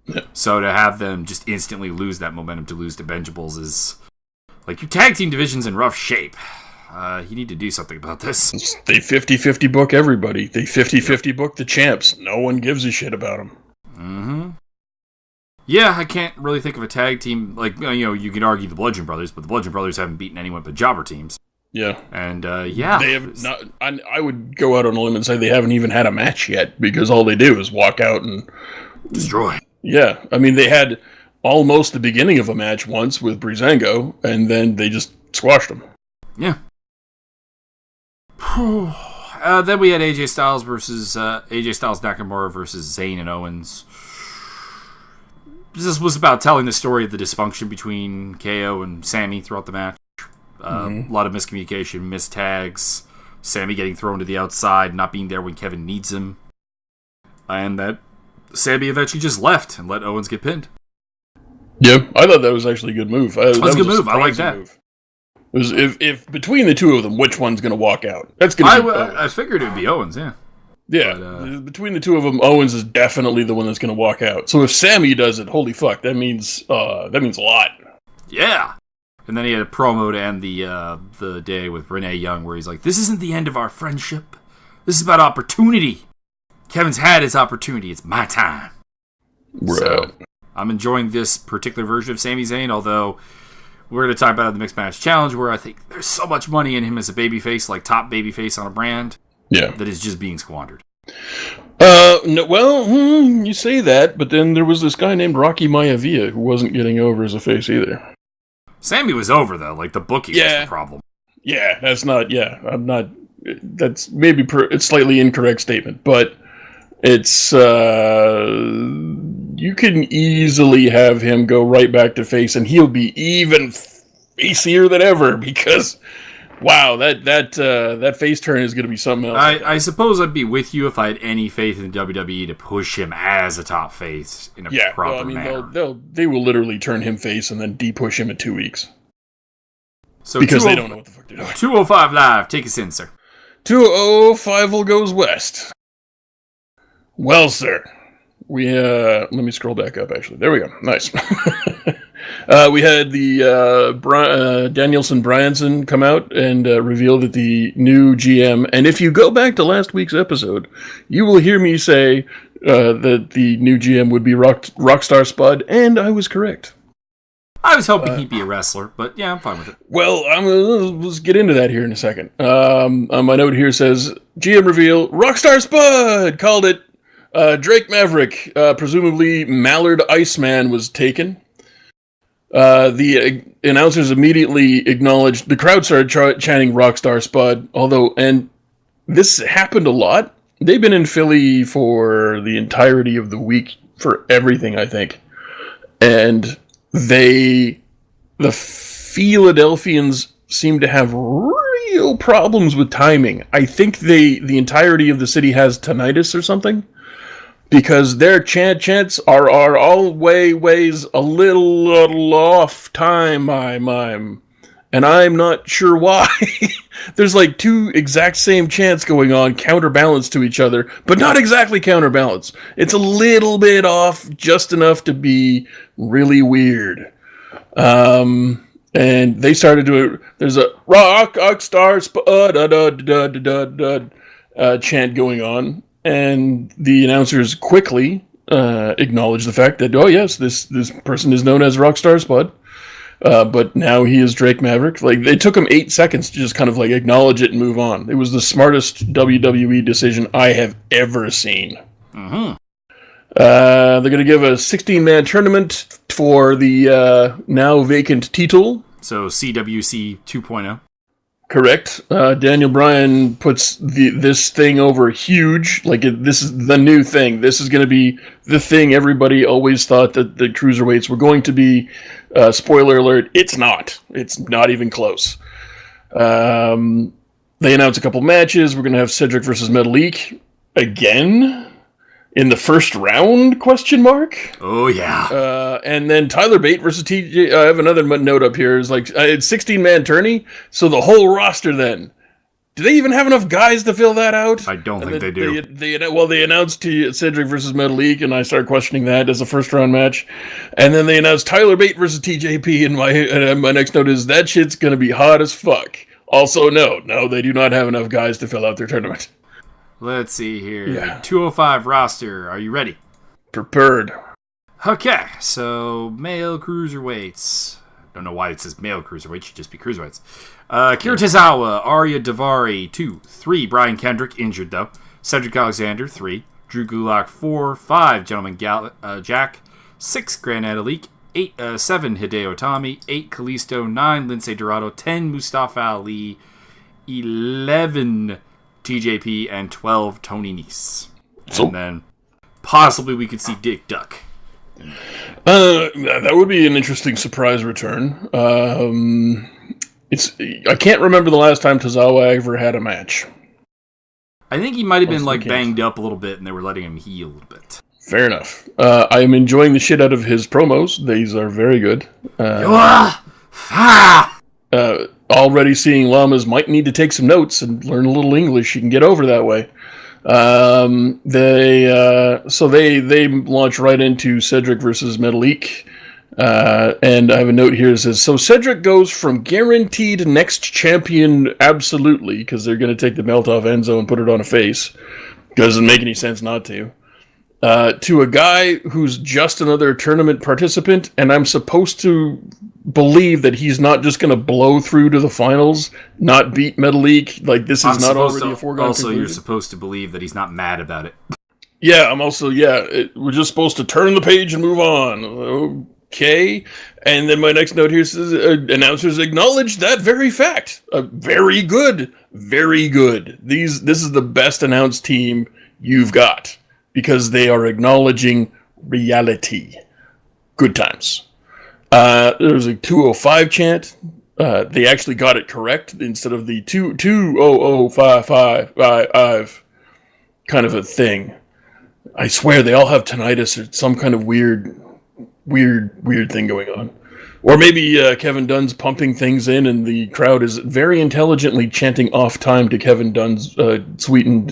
Yeah. So to have them just instantly lose that momentum to lose to Benjables is your tag team division's in rough shape. You need to do something about this. They 50-50 book everybody. They 50-50 book the champs. No one gives a shit about them. Mm-hmm. Yeah, I can't really think of a tag team. You could argue the Bludgeon Brothers, but the Bludgeon Brothers haven't beaten anyone but jobber teams. Yeah. And, yeah. They have not. I would go out on a limb and say they haven't even had a match yet, because all they do is walk out and destroy. Yeah. I mean, they had almost the beginning of a match once with Breezango, and then they just squashed him. Yeah. Then we had AJ Styles Nakamura versus Zayn and Owens. This was about telling the story of the dysfunction between KO and Sammy throughout the match. A lot of miscommunication, missed tags, Sammy getting thrown to the outside, not being there when Kevin needs him, and that Sammy eventually just left and let Owens get pinned. Yeah, I thought that was actually a good move. That was a good move. I like that. Move. It was, if between the two of them, which one's going to walk out? That's going to be Owens. I figured it would be Owens, yeah. Yeah, but, between the two of them, Owens is definitely the one that's going to walk out. So if Sammy does it, holy fuck, that means a lot. Yeah. And then he had a promo to end the day with Renee Young, where he's like, "This isn't the end of our friendship. This is about opportunity. Kevin's had his opportunity. It's my time." Right. So I'm enjoying this particular version of Sami Zayn, although we're going to talk about the Mixed Match Challenge, where I think there's so much money in him as a babyface, like top babyface on a brand. Yeah. That is just being squandered. No, well, you say that, but then there was this guy named Rocky Maivia who wasn't getting over as a face either. Sammy was over, though. Like, the booking was the problem. Yeah, that's maybe it's slightly incorrect statement, but it's, you can easily have him go right back to face, and he'll be even facier than ever, because wow, that face turn is going to be something else. I suppose I'd be with you if I had any faith in WWE to push him as a top face in a proper manner. They will literally turn him face and then de-push him in 2 weeks. So because they don't know what the fuck they're doing. 205 Live, take us in, sir. 205 will goes west. Well, sir, we let me scroll back up. Actually, there we go. Nice. We had the Danielson Bryanson come out and reveal that the new GM, and if you go back to last week's episode, you will hear me say that the new GM would be Rockstar Spud, and I was correct. I was hoping he'd be a wrestler, but yeah, I'm fine with it. Well, let's get into that here in a second. My note here says, GM reveal, Rockstar Spud called it. Drake Maverick, presumably Mallard Iceman, was taken. The announcers immediately acknowledged, the crowd started chanting Rockstar Spud, and this happened a lot. They've been in Philly for the entirety of the week for everything, I think. And the Philadelphians seem to have real problems with timing. I think the entirety of the city has tinnitus or something. Because their chants are always a little off time, and I'm not sure why. There's like two exact same chants going on, counterbalanced to each other, but not exactly counterbalanced. It's a little bit off, just enough to be really weird. And they started to, there's a Rockstar chant going on. And the announcers quickly acknowledged the fact that, oh yes, this person is known as Rockstar Spud, but now he is Drake Maverick. Like, it took him 8 seconds to just kind of like acknowledge it and move on. It was the smartest WWE decision I have ever seen. Mm-hmm. They're going to give a 16-man tournament for the now vacant title. So CWC 2.0. Correct. Daniel Bryan puts this thing over huge. Like, this is the new thing. This is going to be the thing everybody always thought that the cruiserweights were going to be. Spoiler alert, it's not. It's not even close. They announced a couple matches. We're going to have Cedric versus Metalik again in the first round, question mark? Oh, yeah. And then Tyler Bate versus TJ. I have another note up here. It's like, it's 16-man tourney, so the whole roster then. Do they even have enough guys to fill that out? I don't think they do. They announced Cedric versus Metalik, and I started questioning that as a first-round match. And then they announced Tyler Bate versus TJP, and my next note is, that shit's going to be hot as fuck. Also, no, they do not have enough guys to fill out their tournament. Let's see here. Yeah. 205 roster. Are you ready? Prepared. Okay, so male cruiserweights. don't know why it says male cruiserweight. It should just be cruiserweights. Akira Tozawa, Arya Daivari, 2. 3, Brian Kendrick, injured though. Cedric Alexander, 3. Drew Gulak, 4. 5, Gentleman Jack. 6, Grand Metalik. 7, Hideo Itami. 8, Kalisto. 9, Lince Dorado. 10, Mustafa Ali. 11, TJP. And 12, Tony Nese. And then possibly we could see Dick Duck. That would be an interesting surprise return. I can't remember the last time Tozawa ever had a match. I think he might have been banged up a little bit, and they were letting him heal a little bit. Fair enough. I am enjoying the shit out of his promos. These are very good. Already seeing llamas might need to take some notes and learn a little English. You can get over that way. They launch right into Cedric versus Metalik. And I have a note here that says, so Cedric goes from guaranteed next champion absolutely, because they're going to take the belt off Enzo and put it on a face. Doesn't make any sense not to. To a guy who's just another tournament participant, and I'm supposed to believe that he's not just going to blow through to the finals, not beat Metalik. Like, this is not already a foregone conclusion. You're supposed to believe that he's not mad about it. Yeah, I'm also, we're just supposed to turn the page and move on. Okay. And then my next note here says, announcers acknowledge that very fact. Very good. Very good. This is the best announced team you've got, because they are acknowledging reality. Good times. There was a 205 chant. They actually got it correct instead of the 2005555 kind of a thing. I swear they all have tinnitus or some kind of weird thing going on. Or maybe Kevin Dunn's pumping things in and the crowd is very intelligently chanting off time to Kevin Dunn's sweetened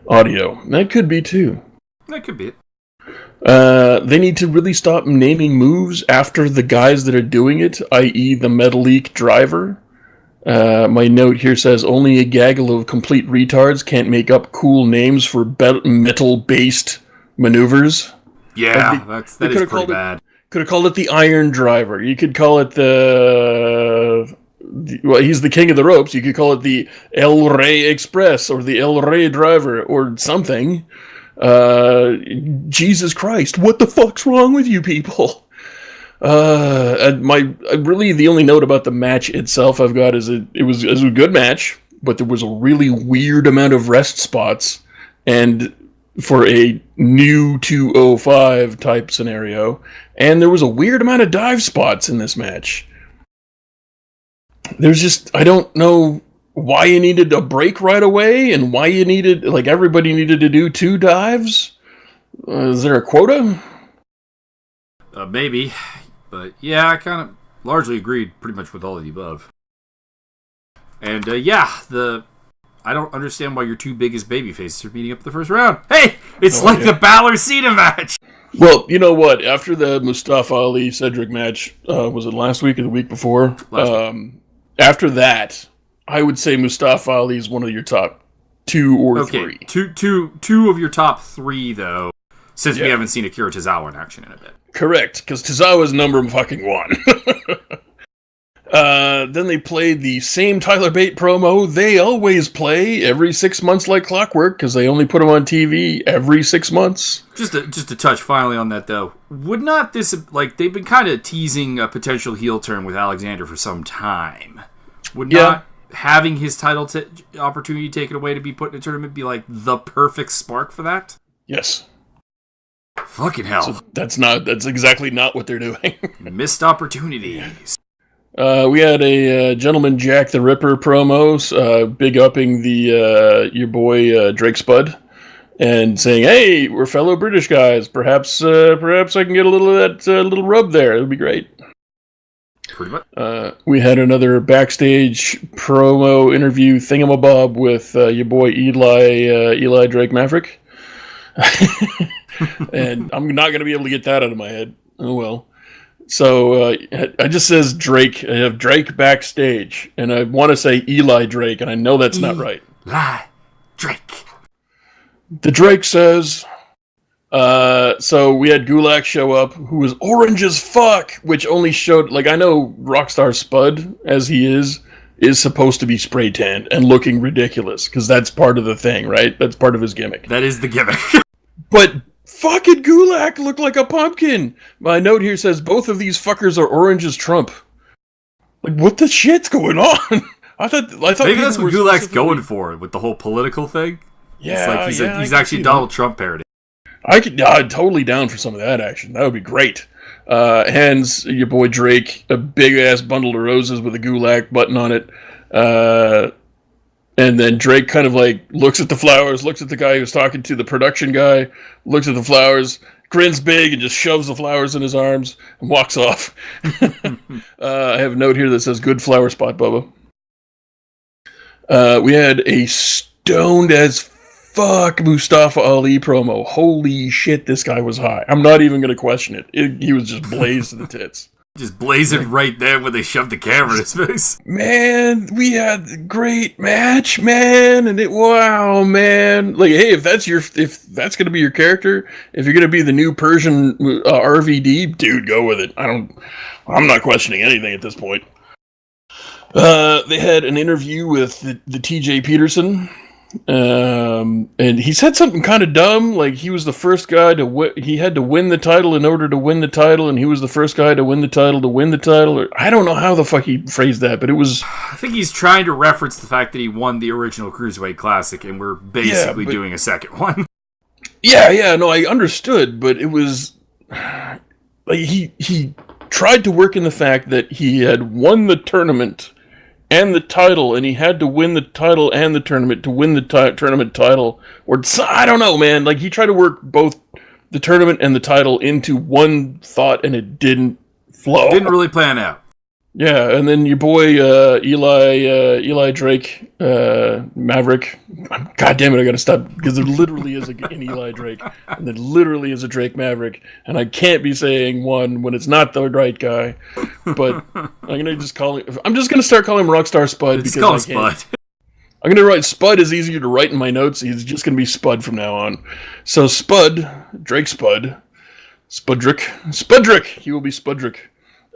audio. That could be too. That could be it. They need to really stop naming moves after the guys that are doing it, i.e. the Metalik driver. My note here says, only a gaggle of complete retards can't make up cool names for metal-based maneuvers. Yeah, that is pretty bad. Could have called it the Iron Driver. You could call it well, he's the king of the ropes. You could call it the El Rey Express or the El Rey Driver or something. Jesus Christ, what the fuck's wrong with you people? Really the only note about the match itself I've got is it was a good match, but there was a really weird amount of rest spots, and for a new 205 type scenario, and there was a weird amount of dive spots in this match. There's just, I don't know why you needed a break right away, and why you needed, everybody needed to do 2 dives. Is there a quota? Maybe, but yeah, I kind of largely agreed pretty much with all of the above. And I don't understand why your 2 biggest babyfaces are meeting up the first round. Hey, it's the Balor-Cena match! Well, you know what? After the Mustafa Ali-Cedric match, was it last week or the week before? After that, I would say Mustafa Ali is one of your top 2 or 3. Two of your top 3, though, since we haven't seen Akira Tozawa in action in a bit. Correct, because Tozawa's number fucking 1. Then they played the same Tyler Bate promo they always play every 6 months like clockwork, because they only put him on TV every 6 months. Just to touch finally on that, though, would not this, they've been kind of teasing a potential heel turn with Alexander for some time. Would not having his title opportunity taken away to be put in a tournament be the perfect spark for that? Yes. Fucking hell. So that's exactly not what they're doing. Missed opportunities. We had a Gentleman Jack the Ripper promos, big upping the your boy Drake Spud, and saying, "Hey, we're fellow British guys. Perhaps I can get a little of that little rub there. It'll be great." Pretty much. We had another backstage promo interview thingamabob with your boy Eli Drake Maverick, and I'm not going to be able to get that out of my head. Oh well. So it just says Drake. I have Drake backstage, and I want to say Eli Drake, and I know that's not right. Eli Drake. The Drake says, So we had Gulak show up, who was orange as fuck, which only showed, like, I know Rockstar Spud, as he is supposed to be spray tanned and looking ridiculous, because that's part of the thing, right? That's part of his gimmick. That is the gimmick. But fucking Gulak looked like a pumpkin. My note here says both of these fuckers are orange as Trump. Like, what the shit's going on? I thought maybe that's what Gulak's going for with the whole political thing. Yeah, it's like he's actually Donald Trump parody. I'm totally down for some of that action. That would be great. Hands your boy Drake a big ass bundle of roses with a Gulak button on it. And then Drake kind of like looks at the flowers, looks at the guy who's talking to the production guy, looks at the flowers, grins big, and just shoves the flowers in his arms and walks off. I have a note here that says, "Good flower spot, Bubba." We had a stoned as fuck Mustafa Ali promo. Holy shit, this guy was high. I'm not even going to question it. He was just blazed to the tits. Just blazing right there when they shoved the camera in his face. Man, we had a great match, man, and wow, man. Like, hey, if that's going to be your character, if you're going to be the new Persian RVD, dude, go with it. I'm not questioning anything at this point. They had an interview with the TJ Peterson. And he said something kind of dumb, like he was the first guy he had to win the title in order to win the title, and he was the first guy to win the title, or I don't know how the fuck he phrased that, but it was... I think he's trying to reference the fact that he won the original Cruiserweight Classic, and we're basically doing a second one. Yeah, no, I understood, but it was... like, he tried to work in the fact that he had won the tournament and the title, and he had to win the title and the tournament to win the tournament title. Or I don't know, man. Like, he tried to work both the tournament and the title into one thought, and it didn't flow. It didn't really plan out. Yeah, and then your boy Eli Drake, Maverick. God damn it, I gotta stop, because there literally is an Eli Drake, and there literally is a Drake Maverick, and I can't be saying one when it's not the right guy. But I'm just gonna start calling him Rockstar Spud. Just call him Spud. I'm gonna write Spud is easier to write in my notes. He's just gonna be Spud from now on. So Spud, Drake Spud, Spudrick. He will be Spudrick.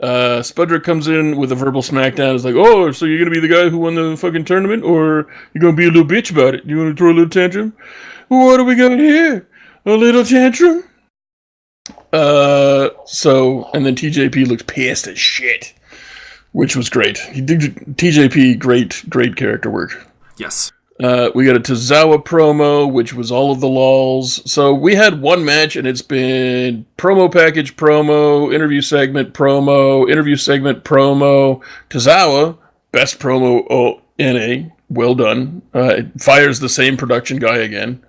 Spudrick comes in with a verbal smackdown. It's like, oh, so you're gonna be the guy who won the fucking tournament, or you're gonna be a little bitch about it? You wanna throw a little tantrum? What do we got here? A little tantrum? And then TJP looks pissed as shit, which was great. He did TJP great character work. Yes. We got a Tozawa promo, which was all of the lols. So we had one match, and it's been promo package promo, interview segment promo, Tozawa, best promo NA, well done. It fires the same production guy again.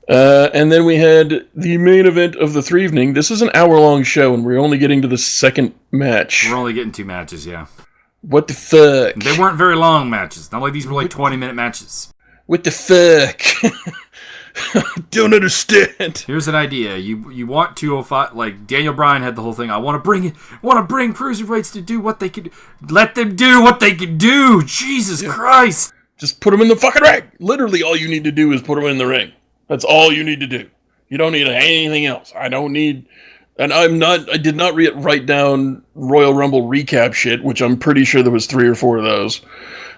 And then we had the main event of the three evening. This is an hour-long show, and we're only getting to the second match. We're only getting 2 matches, yeah. What the fuck? They weren't very long matches. Not like these were like 20-minute matches. What the fuck? Don't understand. Here's an idea. You want 205, like Daniel Bryan had the whole thing. I want to bring cruiserweights to do what they could. Let them do what they can do. Jesus Christ. Just put them in the fucking ring. Literally all you need to do is put them in the ring. That's all you need to do. You don't need anything else. I did not write down Royal Rumble recap shit, which I'm pretty sure there was 3 or 4 of those.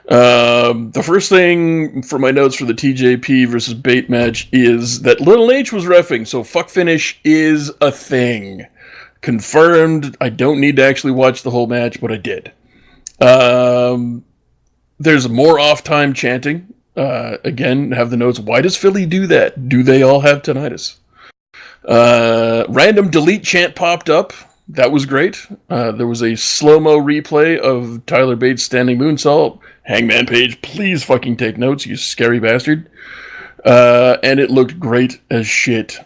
The first thing for my notes for the TJP versus Bate match is that Little H was reffing, so fuck finish is a thing. Confirmed. I don't need to actually watch the whole match, but I did. There's more off-time chanting. Again, have the notes. Why does Philly do that? Do they all have tinnitus? Random delete chant popped up. That was great. There was a slow-mo replay of Tyler Bates' standing moonsault. Hangman Page, please fucking take notes, you scary bastard. And it looked great as shit.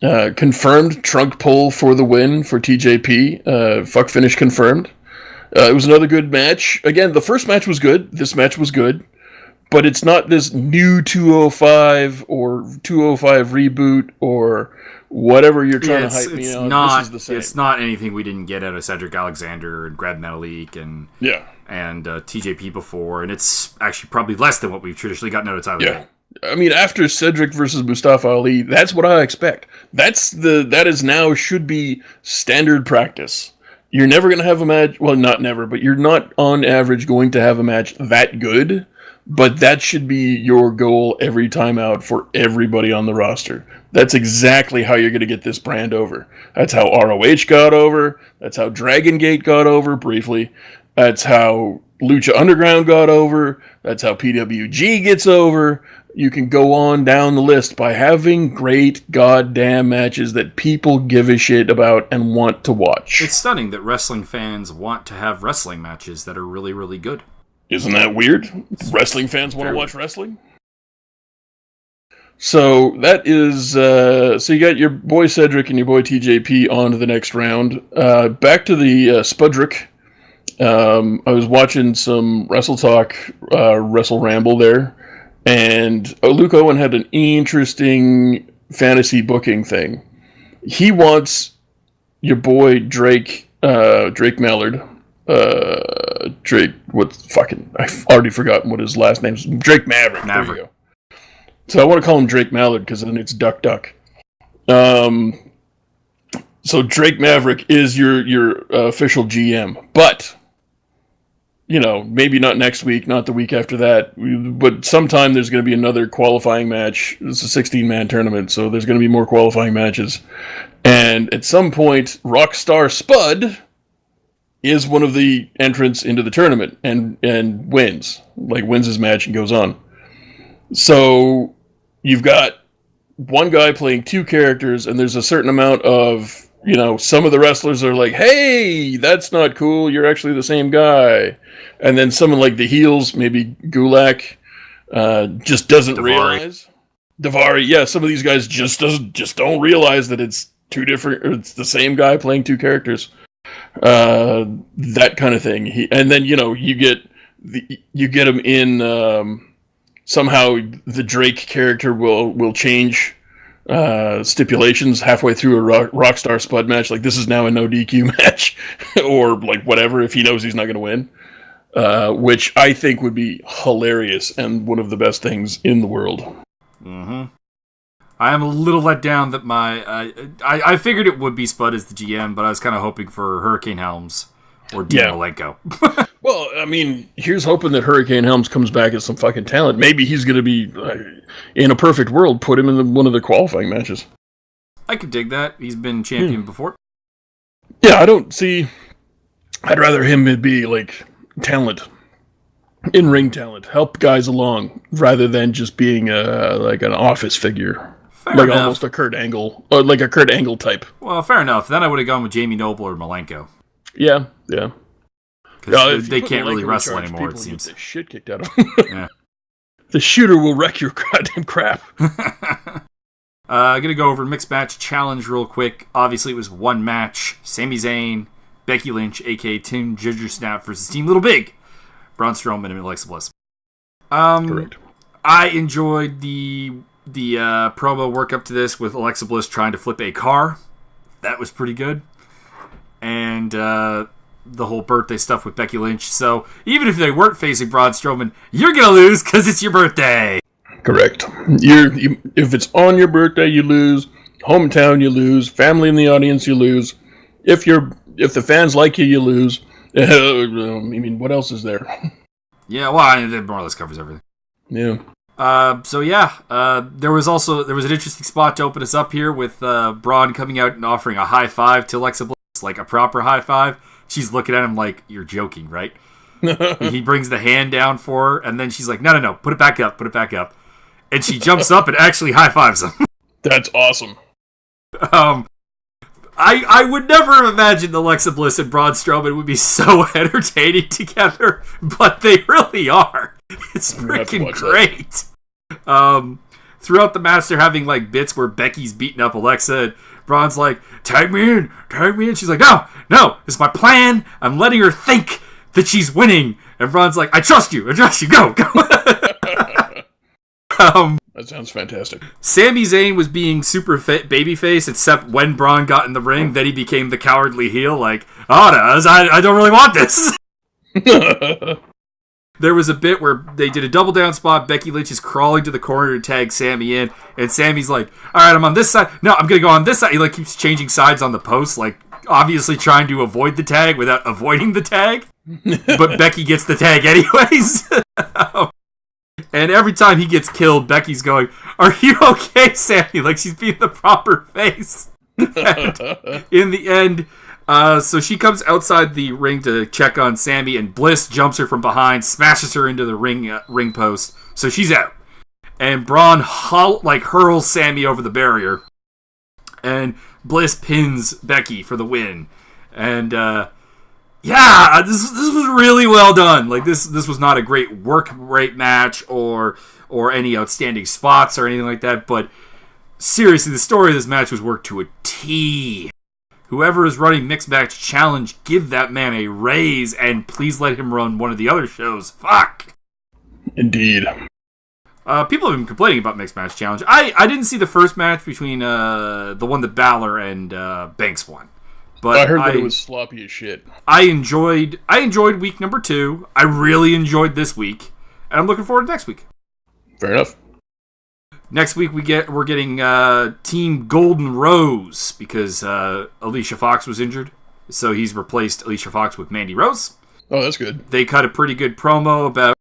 Confirmed trunk pull for the win for TJP. Fuck finish confirmed. It was another good match. Again, the first match was good. This match was good. But it's not this new 205 or 205 reboot or whatever you're trying to hype me on. This is the same. It's not anything we didn't get out of Cedric Alexander and Grab Metalik and TJP before, and it's actually probably less than what we've traditionally gotten out of Tyler Bate. I mean, after Cedric versus Mustafa Ali, that's what I expect. That is now should be standard practice. You're never going to have a match. Well, not never, but you're not on average going to have a match that good. But that should be your goal every time out for everybody on the roster. That's exactly how you're going to get this brand over. That's how ROH got over. That's how Dragon Gate got over briefly. That's how Lucha Underground got over. That's how PWG gets over. You can go on down the list by having great goddamn matches that people give a shit about and want to watch. It's stunning that wrestling fans want to have wrestling matches that are really, really good. Isn't that weird? Wrestling fans want to watch wrestling? So that is... so you got your boy Cedric and your boy TJP on to the next round. Back to the Spudrick. I was watching some Wrestle Talk, Wrestle Ramble there. And Luke Owen had an interesting fantasy booking thing. He wants your boy Drake Mallard. Drake, I've already forgotten what his last name is. Drake Maverick. There you go. So I want to call him Drake Mallard because then it's Duck Duck. So Drake Maverick is your official GM, but maybe not next week, not the week after that, but sometime there's going to be another qualifying match. It's a 16-man tournament, so there's going to be more qualifying matches. And at some point, Rockstar Spud is one of the entrants into the tournament and wins his match and goes on. So you've got one guy playing two characters, and there's a certain amount of, some of the wrestlers are like, hey, that's not cool, you're actually the same guy. And then someone like the heels, maybe Gulak, just doesn't realize. Daivari, yeah, some of these guys just don't realize that it's two different, or it's the same guy playing two characters. That kind of thing. And then you get him in. Somehow the Drake character will change stipulations halfway through a Rockstar Spud match. Like, this is now a no DQ match, or like whatever, if he knows he's not going to win. Which I think would be hilarious and one of the best things in the world. Mm-hmm. I am a little let down that I figured it would be Spud as the GM, but I was kind of hoping for Hurricane Helms or Dean Malenko. Well, I mean, here's hoping that Hurricane Helms comes back as some fucking talent. Maybe he's going to be, in a perfect world, put him in one of the qualifying matches. I could dig that. He's been champion before. Yeah, I'd rather him be, like, talent. In-ring talent. Help guys along, rather than just being, like, an office figure. Fair like enough. Almost a Kurt Angle, or like a Kurt Angle type. Well, fair enough. Then I would have gone with Jamie Noble or Malenko. Yeah. Because they can't really wrestle anymore, it seems. Get the shit kicked out of them. Yeah. The shooter will wreck your goddamn crap. I'm going to go over mixed match challenge real quick. Obviously, it was one match. Sami Zayn, Becky Lynch, a.k.a. Team Ginger Snap versus Team Little Big. Braun Strowman and Alexa Bliss. Correct. I enjoyed the promo work up to this with Alexa Bliss trying to flip a car. That was pretty good. And the whole birthday stuff with Becky Lynch. So even if they weren't facing Braun Strowman, you're going to lose because it's your birthday. Correct. If it's on your birthday, you lose. Hometown, you lose. Family in the audience, you lose. If the fans like you, you lose. I mean, what else is there? Yeah, well, that more or less covers everything. Yeah. There was an interesting spot to open us up here with Braun coming out and offering a high five to Alexa Bliss, like a proper high five. She's looking at him like, you're joking, right? He brings the hand down for her, and then she's like, no, put it back up. And she jumps up and actually high fives him. That's awesome. I would never have imagined Alexa Bliss and Braun Strowman would be so entertaining together, but they really are. It's freaking great. Throughout the match, they're having like bits where Becky's beating up Alexa, and Braun's like, tag me in. She's like, no, it's my plan. I'm letting her think that she's winning. And Braun's like, I trust you, go. That sounds fantastic. Sami Zayn was being super babyface, except when Braun got in the ring, then he became the cowardly heel, like, I don't really want this. there was a bit where they did a double down spot. Becky Lynch is crawling to the corner to tag Sammy in, and Sammy's like, all right, I'm on this side. No, I'm going to go on this side. He like keeps changing sides on the post, like obviously trying to avoid the tag without avoiding the tag. But Becky gets the tag anyways. And every time he gets killed, Becky's going, are you okay, Sammy? Like she's being the proper face. And in the end, so she comes outside the ring to check on Sammy, and Bliss jumps her from behind, smashes her into the ring post, so she's out. And Braun hurls Sammy over the barrier, and Bliss pins Becky for the win. And this was really well done. Like this was not a great work rate match or any outstanding spots or anything like that, but seriously, the story of this match was worked to a T. Whoever is running Mixed Match Challenge, give that man a raise, and please let him run one of the other shows. Fuck! Indeed. People have been complaining about Mixed Match Challenge. I didn't see the first match between the one that Balor and Banks won. But I heard that it was sloppy as shit. I enjoyed week number 2. I really enjoyed this week, and I'm looking forward to next week. Fair enough. Next week we're getting Team Golden Rose because Alicia Fox was injured, so he's replaced Alicia Fox with Mandy Rose. Oh, that's good. They cut a pretty good promo about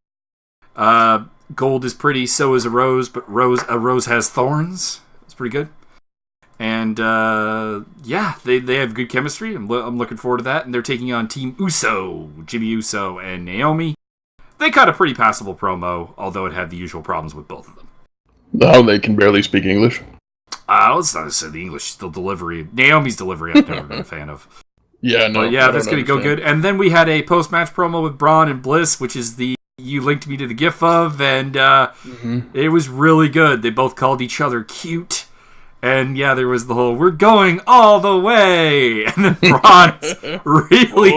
gold is pretty, so is a rose, but a rose has thorns. It's pretty good. And they have good chemistry. I'm looking forward to that. And they're taking on Team Uso, Jimmy Uso and Naomi. They cut a pretty passable promo, although it had the usual problems with both of them. Oh, they can barely speak English. It's not necessarily the English, still delivery. Naomi's delivery I've never been a fan of. Yeah, no. But yeah, that's going to go good. And then we had a post-match promo with Braun and Bliss, which is the you linked me to the gif of, and it was really good. They both called each other cute. And yeah, there was the whole, we're going all the way. And then Braun really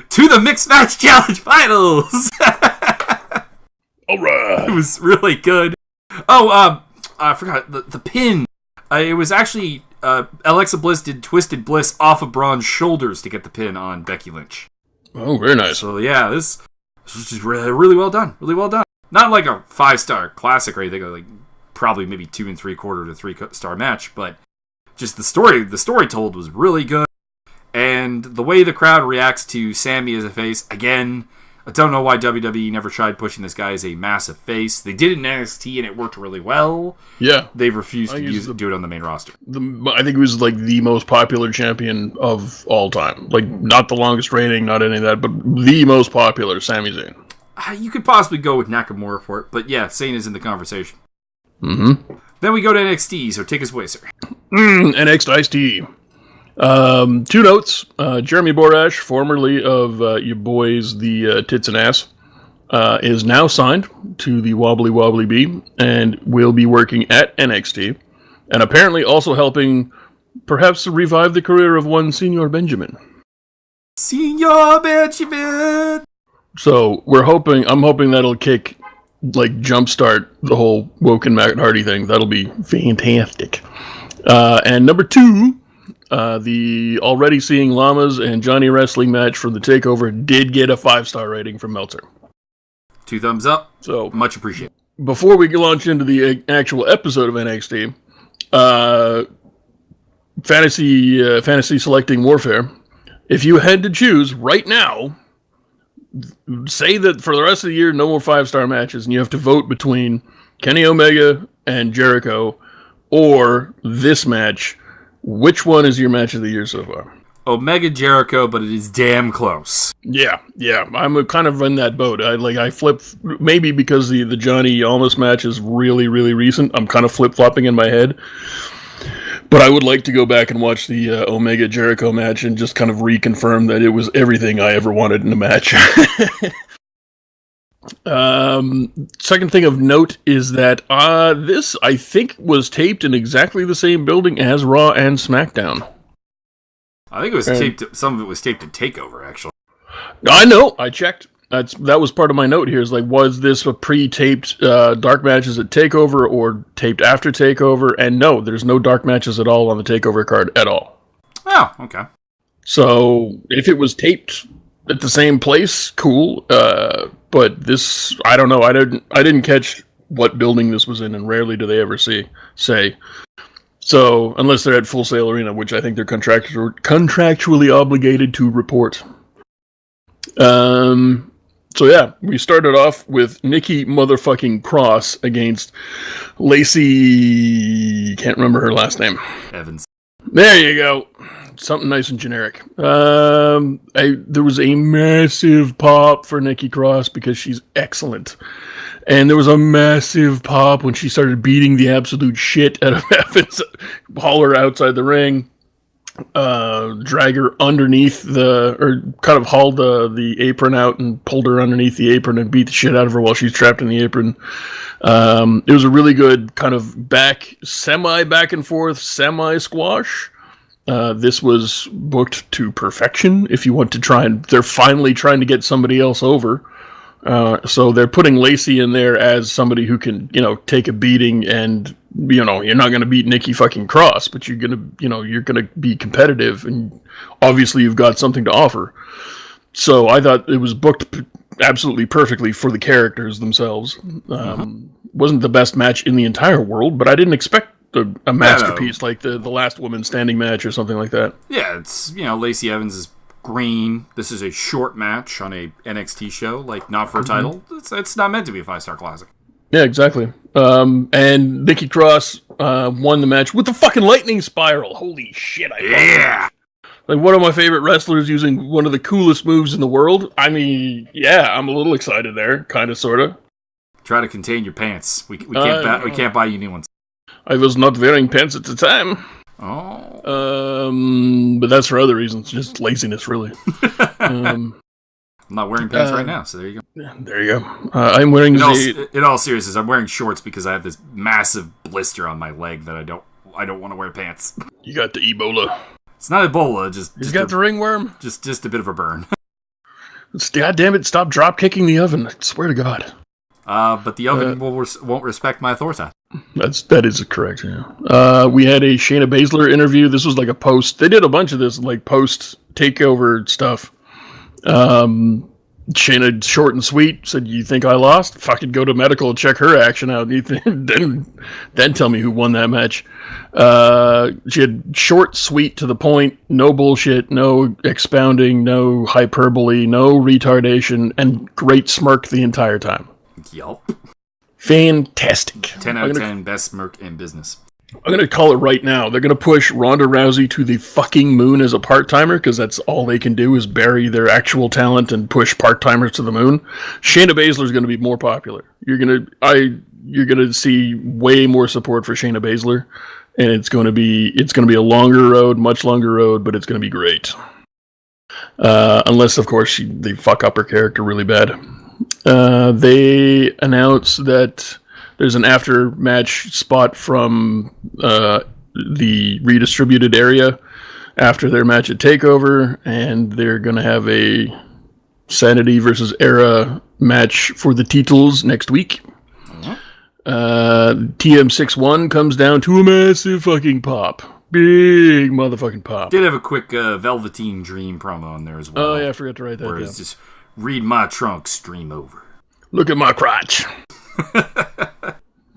to the Mixed Match Challenge Finals. All right. It was really good. Oh, I forgot the pin. It was actually Alexa Bliss did Twisted Bliss off of Braun's shoulders to get the pin on Becky Lynch. Oh, very nice. So yeah, this was just really well done. Really well done. Not like a 5-star classic or anything. Like probably maybe 2 3/4 to 3-star match, but just the story told was really good. And the way the crowd reacts to Sammy as a face, again, I don't know why WWE never tried pushing this guy as a massive face. They did it in NXT and it worked really well. Yeah. They've refused to do it on the main roster. I think he was like the most popular champion of all time. Like, not the longest reigning, not any of that, but the most popular, Sami Zayn. You could possibly go with Nakamura for it, but yeah, Zayn is in the conversation. Mm-hmm. Then we go to NXT, so take us away, sir. NXT Ice-T. 2 notes. Jeremy Borash, formerly of you boys, the Tits and Ass, is now signed to the Wobbly Wobbly Bee and will be working at NXT, and apparently also helping perhaps revive the career of one Senor Benjamin. Senor Benjamin! So I'm hoping that'll jumpstart the whole Woken Matt Hardy thing. That'll be fantastic. And number 2, the already seeing Llamas and Johnny Wrestling match from the TakeOver did get a 5-star rating from Meltzer. 2 thumbs up. So much appreciated. Before we launch into the actual episode of NXT, fantasy selecting warfare, if you had to choose right now, say that for the rest of the year, no more 5-star matches, and you have to vote between Kenny Omega and Jericho or this match, which one is your match of the year so far? Omega Jericho, but it is damn close. Yeah. I'm kind of in that boat. I flip, maybe because the Johnny Almas match is really, really recent. I'm kind of flip-flopping in my head. But I would like to go back and watch the Omega Jericho match and just kind of reconfirm that it was everything I ever wanted in a match. Second thing of note is that this, I think, was taped in exactly the same building as Raw and SmackDown. I think it was taped. Some of it was taped at TakeOver, actually. I know. I checked. That was part of my note here. Is like, was this a pre-taped dark matches at TakeOver or taped after TakeOver? And no, there's no dark matches at all on the TakeOver card at all. Oh, okay. So if it was taped at the same place, cool. But this, I don't know. I didn't catch what building this was in, and rarely do they ever say. So unless they're at Full Sail Arena, which I think they're contractually obligated to report. So yeah, we started off with Nikki motherfucking Cross against Lacey. Can't remember her last name. Evans. There you go. Something nice and generic. There was a massive pop for Nikki Cross because she's excellent. And there was a massive pop when she started beating the absolute shit out of Evans. Haul her outside the ring. Drag her underneath kind of hauled the apron out and pulled her underneath the apron and beat the shit out of her while she's trapped in the apron. It was a really good kind of back and forth, semi-squash. This was booked to perfection. If you want to they're finally trying to get somebody else over. So they're putting Lacey in there as somebody who can, take a beating, and, you're not going to beat Nikki fucking Cross, but you're going to be competitive, and obviously you've got something to offer. So I thought it was booked absolutely perfectly for the characters themselves. Wasn't the best match in the entire world, but I didn't expect a masterpiece like the last woman standing match or something like that. Yeah, it's, Lacey Evans is green. This is a short match on a NXT show, not for a title. It's not meant to be a 5-star classic. Yeah, exactly. And Nikki Cross won the match with the fucking lightning spiral. Holy shit! One of my favorite wrestlers using one of the coolest moves in the world. I mean, yeah, I'm a little excited there, kind of, sort of. Try to contain your pants. We can't buy you new ones. I was not wearing pants at the time. Oh. But that's for other reasons, just laziness, really. I'm not wearing pants right now, so there you go. There you go. I'm wearing... In all seriousness, I'm wearing shorts because I have this massive blister on my leg that I don't want to wear pants. You got the Ebola. It's not Ebola, just got the ringworm? Just a bit of a burn. God damn it, stop drop kicking the oven. I swear to God. But the oven won't respect my authority. That is correct, yeah. We had a Shayna Baszler interview. This was like a post. They did a bunch of this, post takeover stuff. Shayna, short and sweet, said, "You think I lost? Fucking go to medical and check her action out. Then tell me who won that match." She had short, sweet, to the point, no bullshit, no expounding, no hyperbole, no retardation, and great smirk the entire time. Yup. Fantastic. 10 out of 10, best smirk in business. I'm going to call it right now. They're going to push Ronda Rousey to the fucking moon as a part-timer, because that's all they can do is bury their actual talent and push part-timers to the moon. Shayna Baszler is going to be more popular. You're going to see way more support for Shayna Baszler, and it's going to be a longer road, much longer road, but it's going to be great. Unless, of course, they fuck up her character really bad. They announced that there's an after-match spot from the redistributed area after their match at TakeOver, and they're going to have a Sanity versus Era match for the titles next week. TM61 comes down to a massive fucking pop. Big motherfucking pop. Did have a quick Velveteen Dream promo in there as well. Oh, yeah, I forgot to write that down. It's just, read my trunk, stream over. Look at my crotch.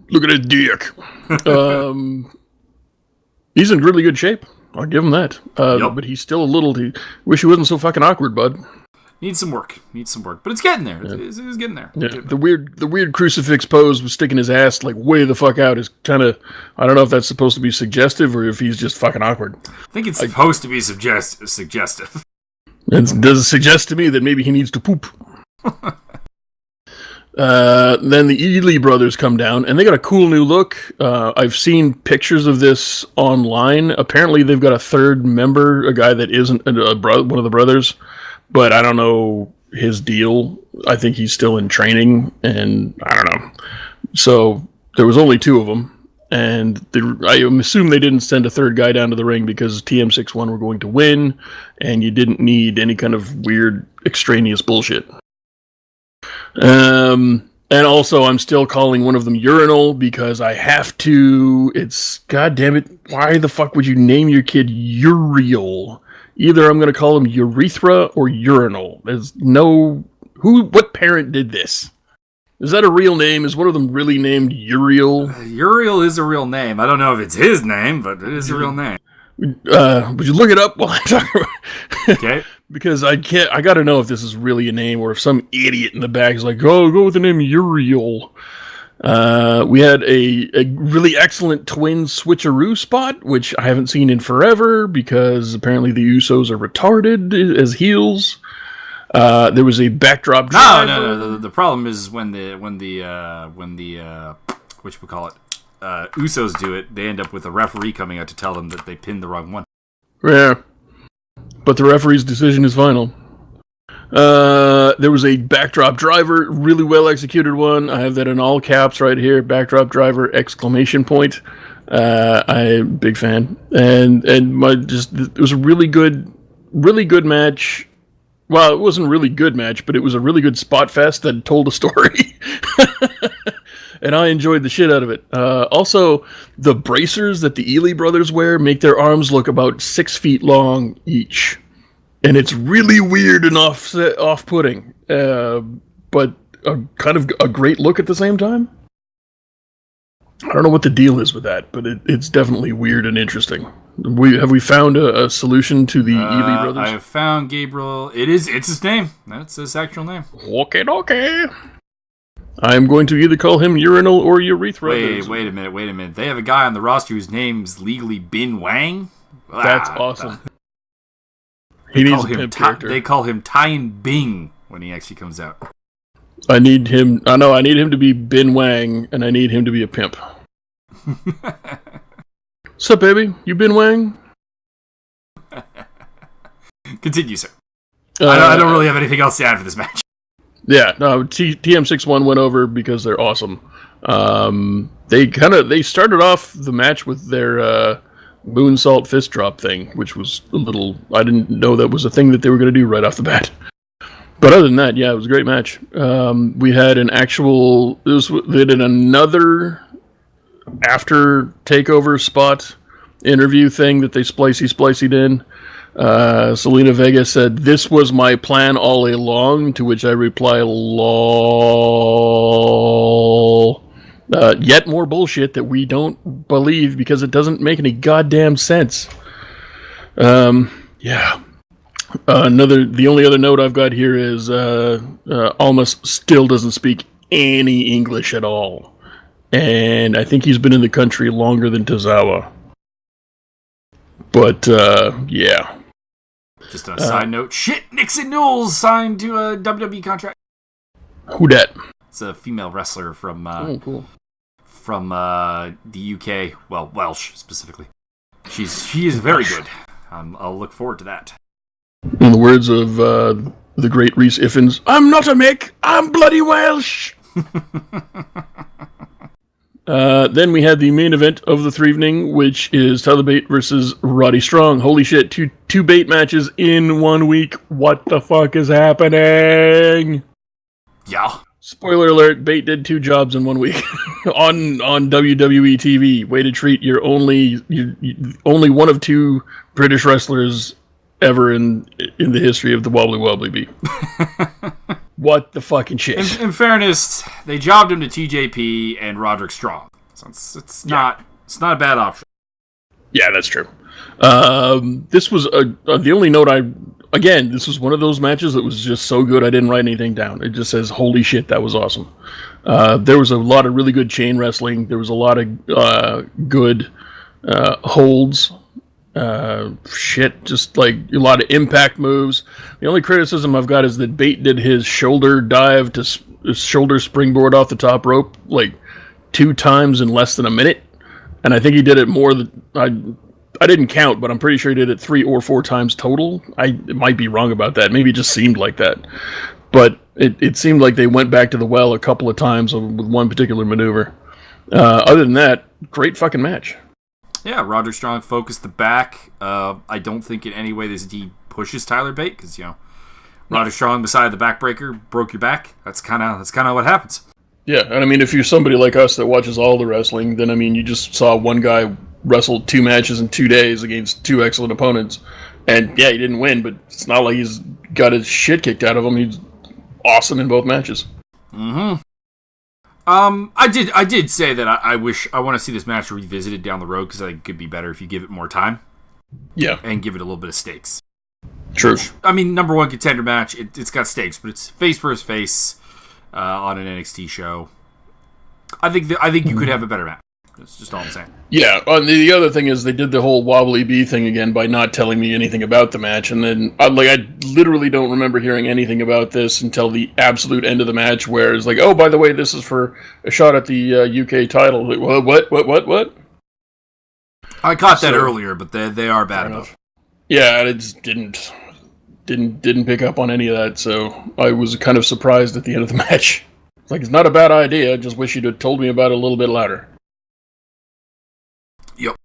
Look at his dick. He's in really good shape. I'll give him that. But he's still a little... Wish he wasn't so fucking awkward, bud. Needs some work. But it's getting there. Yeah. It's getting there. Yeah. The weird crucifix pose with sticking his ass way the fuck out is kind of... I don't know if that's supposed to be suggestive or if he's just fucking awkward. I think it's supposed to be suggestive. It does suggest to me that maybe he needs to poop. Then the Ely brothers come down, and they got a cool new look. I've seen pictures of this online. Apparently, they've got a third member, a guy that isn't one of the brothers, but I don't know his deal. I think he's still in training, and I don't know. So there was only two of them, and I assume they didn't send a third guy down to the ring because TM61 were going to win, and you didn't need any kind of weird extraneous bullshit. And also, I'm still calling one of them Urinal because I have to. It's, God damn it, why the fuck would you name your kid Uriel? Either I'm going to call him urethra or urinal. There's no... What parent did this? Is that a real name? Is one of them really named Uriel? Uriel is a real name. I don't know if it's his name, but it is a real name. Would you look it up while I talk about it? Okay. Because I got to know if this is really a name or if some idiot in the back is like, oh, go with the name Uriel. We had a really excellent twin switcheroo spot, which I haven't seen in forever because apparently the Usos are retarded as heels. There was a backdrop driver. No. The problem is when the whatchamacallit, Usos do it, they end up with a referee coming out to tell them that they pinned the wrong one. Yeah. But the referee's decision is final. There was a backdrop driver, really well executed one. I have that in all caps right here. Backdrop driver, ! I'm a big fan. And it was a really good match. Well, it wasn't a really good match, but it was a really good spot fest that told a story. And I enjoyed the shit out of it. Also, the bracers that the Ely brothers wear make their arms look about 6 feet long each. And it's really weird and off-putting. But kind of a great look at the same time. I don't know what the deal is with that, but it's definitely weird and interesting. Have we found a solution to the Ely brothers? I have found Gabriel. It's his name. That's his actual name. Okay. I'm going to either call him urinal or urethra. Wait a minute. They have a guy on the roster whose name's legally Bin Wang. That's awesome. He needs a pimp character. They call him Tien Bing when he actually comes out. I need him to be Bin Wang, and I need him to be a pimp. Sup, baby? You Bin Wang? Continue, sir. I don't really have anything else to add for this match. Yeah, no, TM61 went over because they're awesome. They started off the match with their moonsault fist drop thing, which was a little... I didn't know that was a thing that they were going to do right off the bat. But other than that, yeah, it was a great match. We had an actual... They did another after takeover spot interview thing that they splicey'd in. Selena Vega said, "This was my plan all along," to which I reply, lol. Yet more bullshit that we don't believe because it doesn't make any goddamn sense. Yeah. The only other note I've got here is Almas still doesn't speak any English at all. And I think he's been in the country longer than Tozawa. But, yeah. Just a side note. Shit, Nixon Knowles signed to a WWE contract. Who dat? It's a female wrestler from cool. From the UK. Well, Welsh, specifically. She is very good. I'll look forward to that. In the words of the great Rhys Ifans, "I'm not a Mick, I'm bloody Welsh!" Then we had the main event of the evening, which is Tyler Bate versus Roddy Strong. Holy shit, two Bate matches in 1 week. What the fuck is happening? Yeah. Spoiler alert, Bate did 2 jobs in 1 week on WWE TV. Way to treat your only one of 2 British wrestlers ever in the history of the Wobbly Wobbly Bee. What the fucking shit? In fairness, they jobbed him to TJP and Roderick Strong, so it's not a bad option. Yeah, that's true. This was the only note this was one of those matches that was just so good I didn't write anything down. It just says, holy shit, that was awesome. There was a lot of really good chain wrestling. There was a lot of good holds. Just like a lot of impact moves. The only criticism I've got is that Bate did his shoulder dive to shoulder springboard off the top rope like 2 times in less than a minute, and I think he did it more than I didn't count, but I'm pretty sure he did it 3 or 4 times total. I might be wrong about that. Maybe it just seemed like that, but it seemed like they went back to the well a couple of times with one particular maneuver. Other than that, great fucking match. Yeah, Roderick Strong focused the back. I don't think in any way he pushes Tyler Bate because Roderick Strong beside the backbreaker broke your back. That's kind of what happens. Yeah, and I mean, if you're somebody like us that watches all the wrestling, then I mean, you just saw one guy wrestle 2 matches in 2 days against 2 excellent opponents, And yeah, he didn't win, but it's not like he's got his shit kicked out of him. He's awesome in both matches. Mm-hmm. I did say that I want to see this match revisited down the road because I think it could be better if you give it more time. Yeah. And give it a little bit of stakes. True. Which, I mean, number one contender match, it's got stakes, but it's face versus face on an NXT show. I think you could have a better match. That's just all I'm saying. Yeah, the other thing is they did the whole wobbly bee thing again by not telling me anything about the match, and then I literally don't remember hearing anything about this until the absolute end of the match, where it's like, oh, by the way, this is for a shot at the UK title. Like, what? I caught that earlier, but they are bad enough. Yeah, I just didn't pick up on any of that, so I was kind of surprised at the end of the match. It's like, it's not a bad idea, I just wish you'd have told me about it a little bit louder. Yep.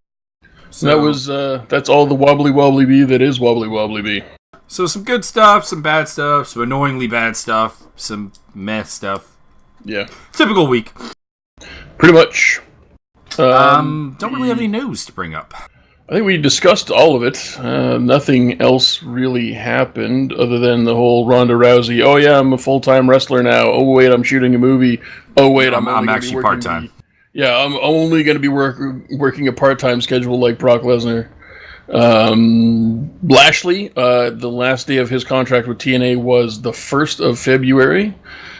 So that's all the wobbly bee that is wobbly bee. So some good stuff, some bad stuff, some annoyingly bad stuff, some meh stuff. Yeah. Typical week. Pretty much. Don't really have any news to bring up. I think we discussed all of it. Nothing else really happened other than the whole Ronda Rousey, oh yeah, I'm a full-time wrestler now. Oh wait, I'm shooting a movie. Oh wait, I'm actually part-time. Yeah, I'm only going to be working a part-time schedule like Brock Lesnar. Lashley, the last day of his contract with TNA was the 1st of February,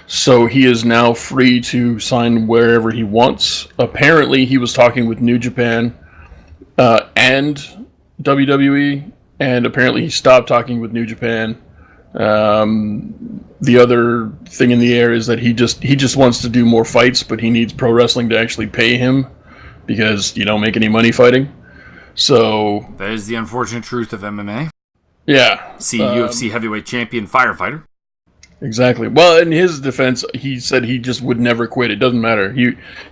so he is now free to sign wherever he wants. Apparently, he was talking with New Japan and WWE, and apparently he stopped talking with New Japan. The other thing in the air is that he just wants to do more fights, but he needs pro wrestling to actually pay him because you don't make any money fighting. So that is the unfortunate truth of MMA. Yeah. See, UFC heavyweight champion firefighter. Exactly. Well, in his defense, he said he just would never quit. It doesn't matter.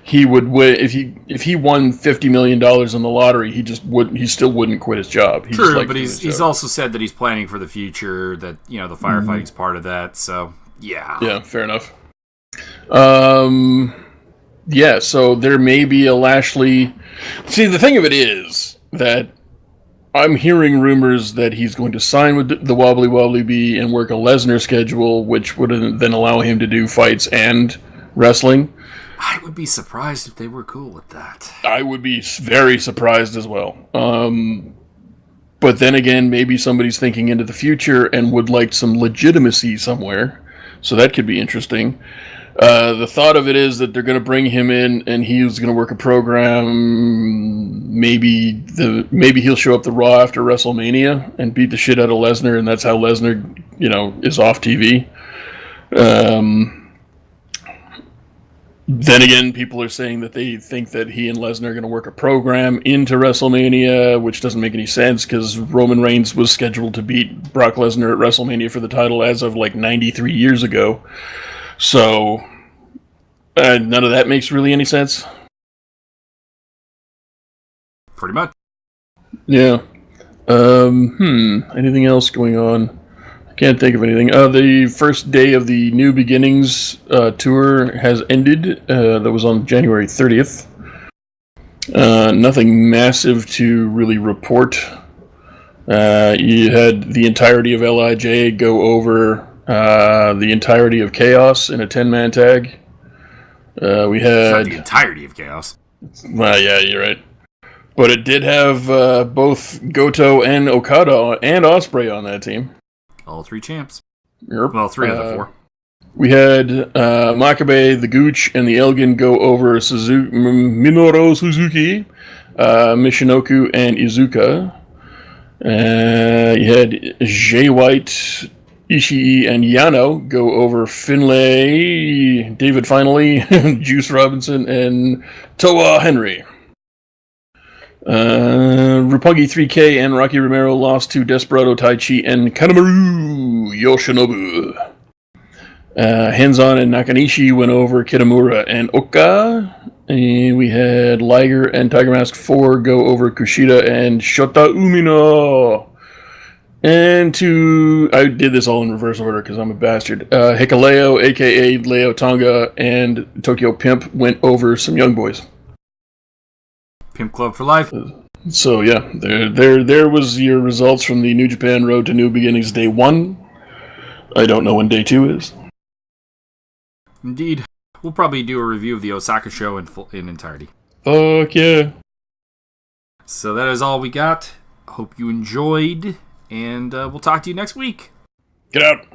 He would win if he won $50 million in the lottery. He still wouldn't quit his job. True, but he's also said that he's planning for the future. That the firefighting's part of that. So yeah. Yeah, fair enough. Yeah. So there may be a Lashley. See, the thing of it is that I'm hearing rumors that he's going to sign with the Wobbly Bee and work a Lesnar schedule, which would then allow him to do fights and wrestling. I would be surprised if they were cool with that. I would be very surprised as well. But then again, maybe somebody's thinking into the future and would like some legitimacy somewhere. So that could be interesting. The thought of it is that they're going to bring him in and he's going to work a program. Maybe he'll show up the Raw after WrestleMania and beat the shit out of Lesnar, and that's how Lesnar, is off TV. Then again, people are saying that they think that he and Lesnar are going to work a program into WrestleMania, which doesn't make any sense because Roman Reigns was scheduled to beat Brock Lesnar at WrestleMania for the title as of 93 years ago. So, none of that makes really any sense. Pretty much. Yeah. Anything else going on? I can't think of anything. The first day of the New Beginnings tour has ended. That was on January 30th. Nothing massive to really report. You had the entirety of LIJ go over the entirety of Chaos in a 10-man tag. We had... It's not the entirety of Chaos. Well, yeah, you're right. But it did have both Goto and Okada and Ospreay on that team. All 3 champs. Yep. Well, 3 of the 4. We had Makabe, the Gooch, and the Elgin go over Minoru Suzuki, Michinoku, and Iizuka. You had Jay White, Ishii, and Yano go over Finlay, David Finally, Juice Robinson, and Toa Henry. Roppongi 3K and Rocky Romero lost to Desperado Taichi and Kanemaru Yoshinobu. Hands-On and Nakanishi went over Kitamura and Oka. And we had Liger and Tiger Mask 4 go over Kushida and Shota Umino. And I did this all in reverse order because I'm a bastard. Hikaleo, a.k.a. Leo Tonga, and Tokyo Pimp went over some young boys. Pimp Club for life. So yeah, there was your results from the New Japan Road to New Beginnings Day 1. I don't know when Day 2 is. Indeed. We'll probably do a review of the Osaka show in entirety. Fuck yeah. So that is all we got. Hope you enjoyed, and we'll talk to you next week. Get out.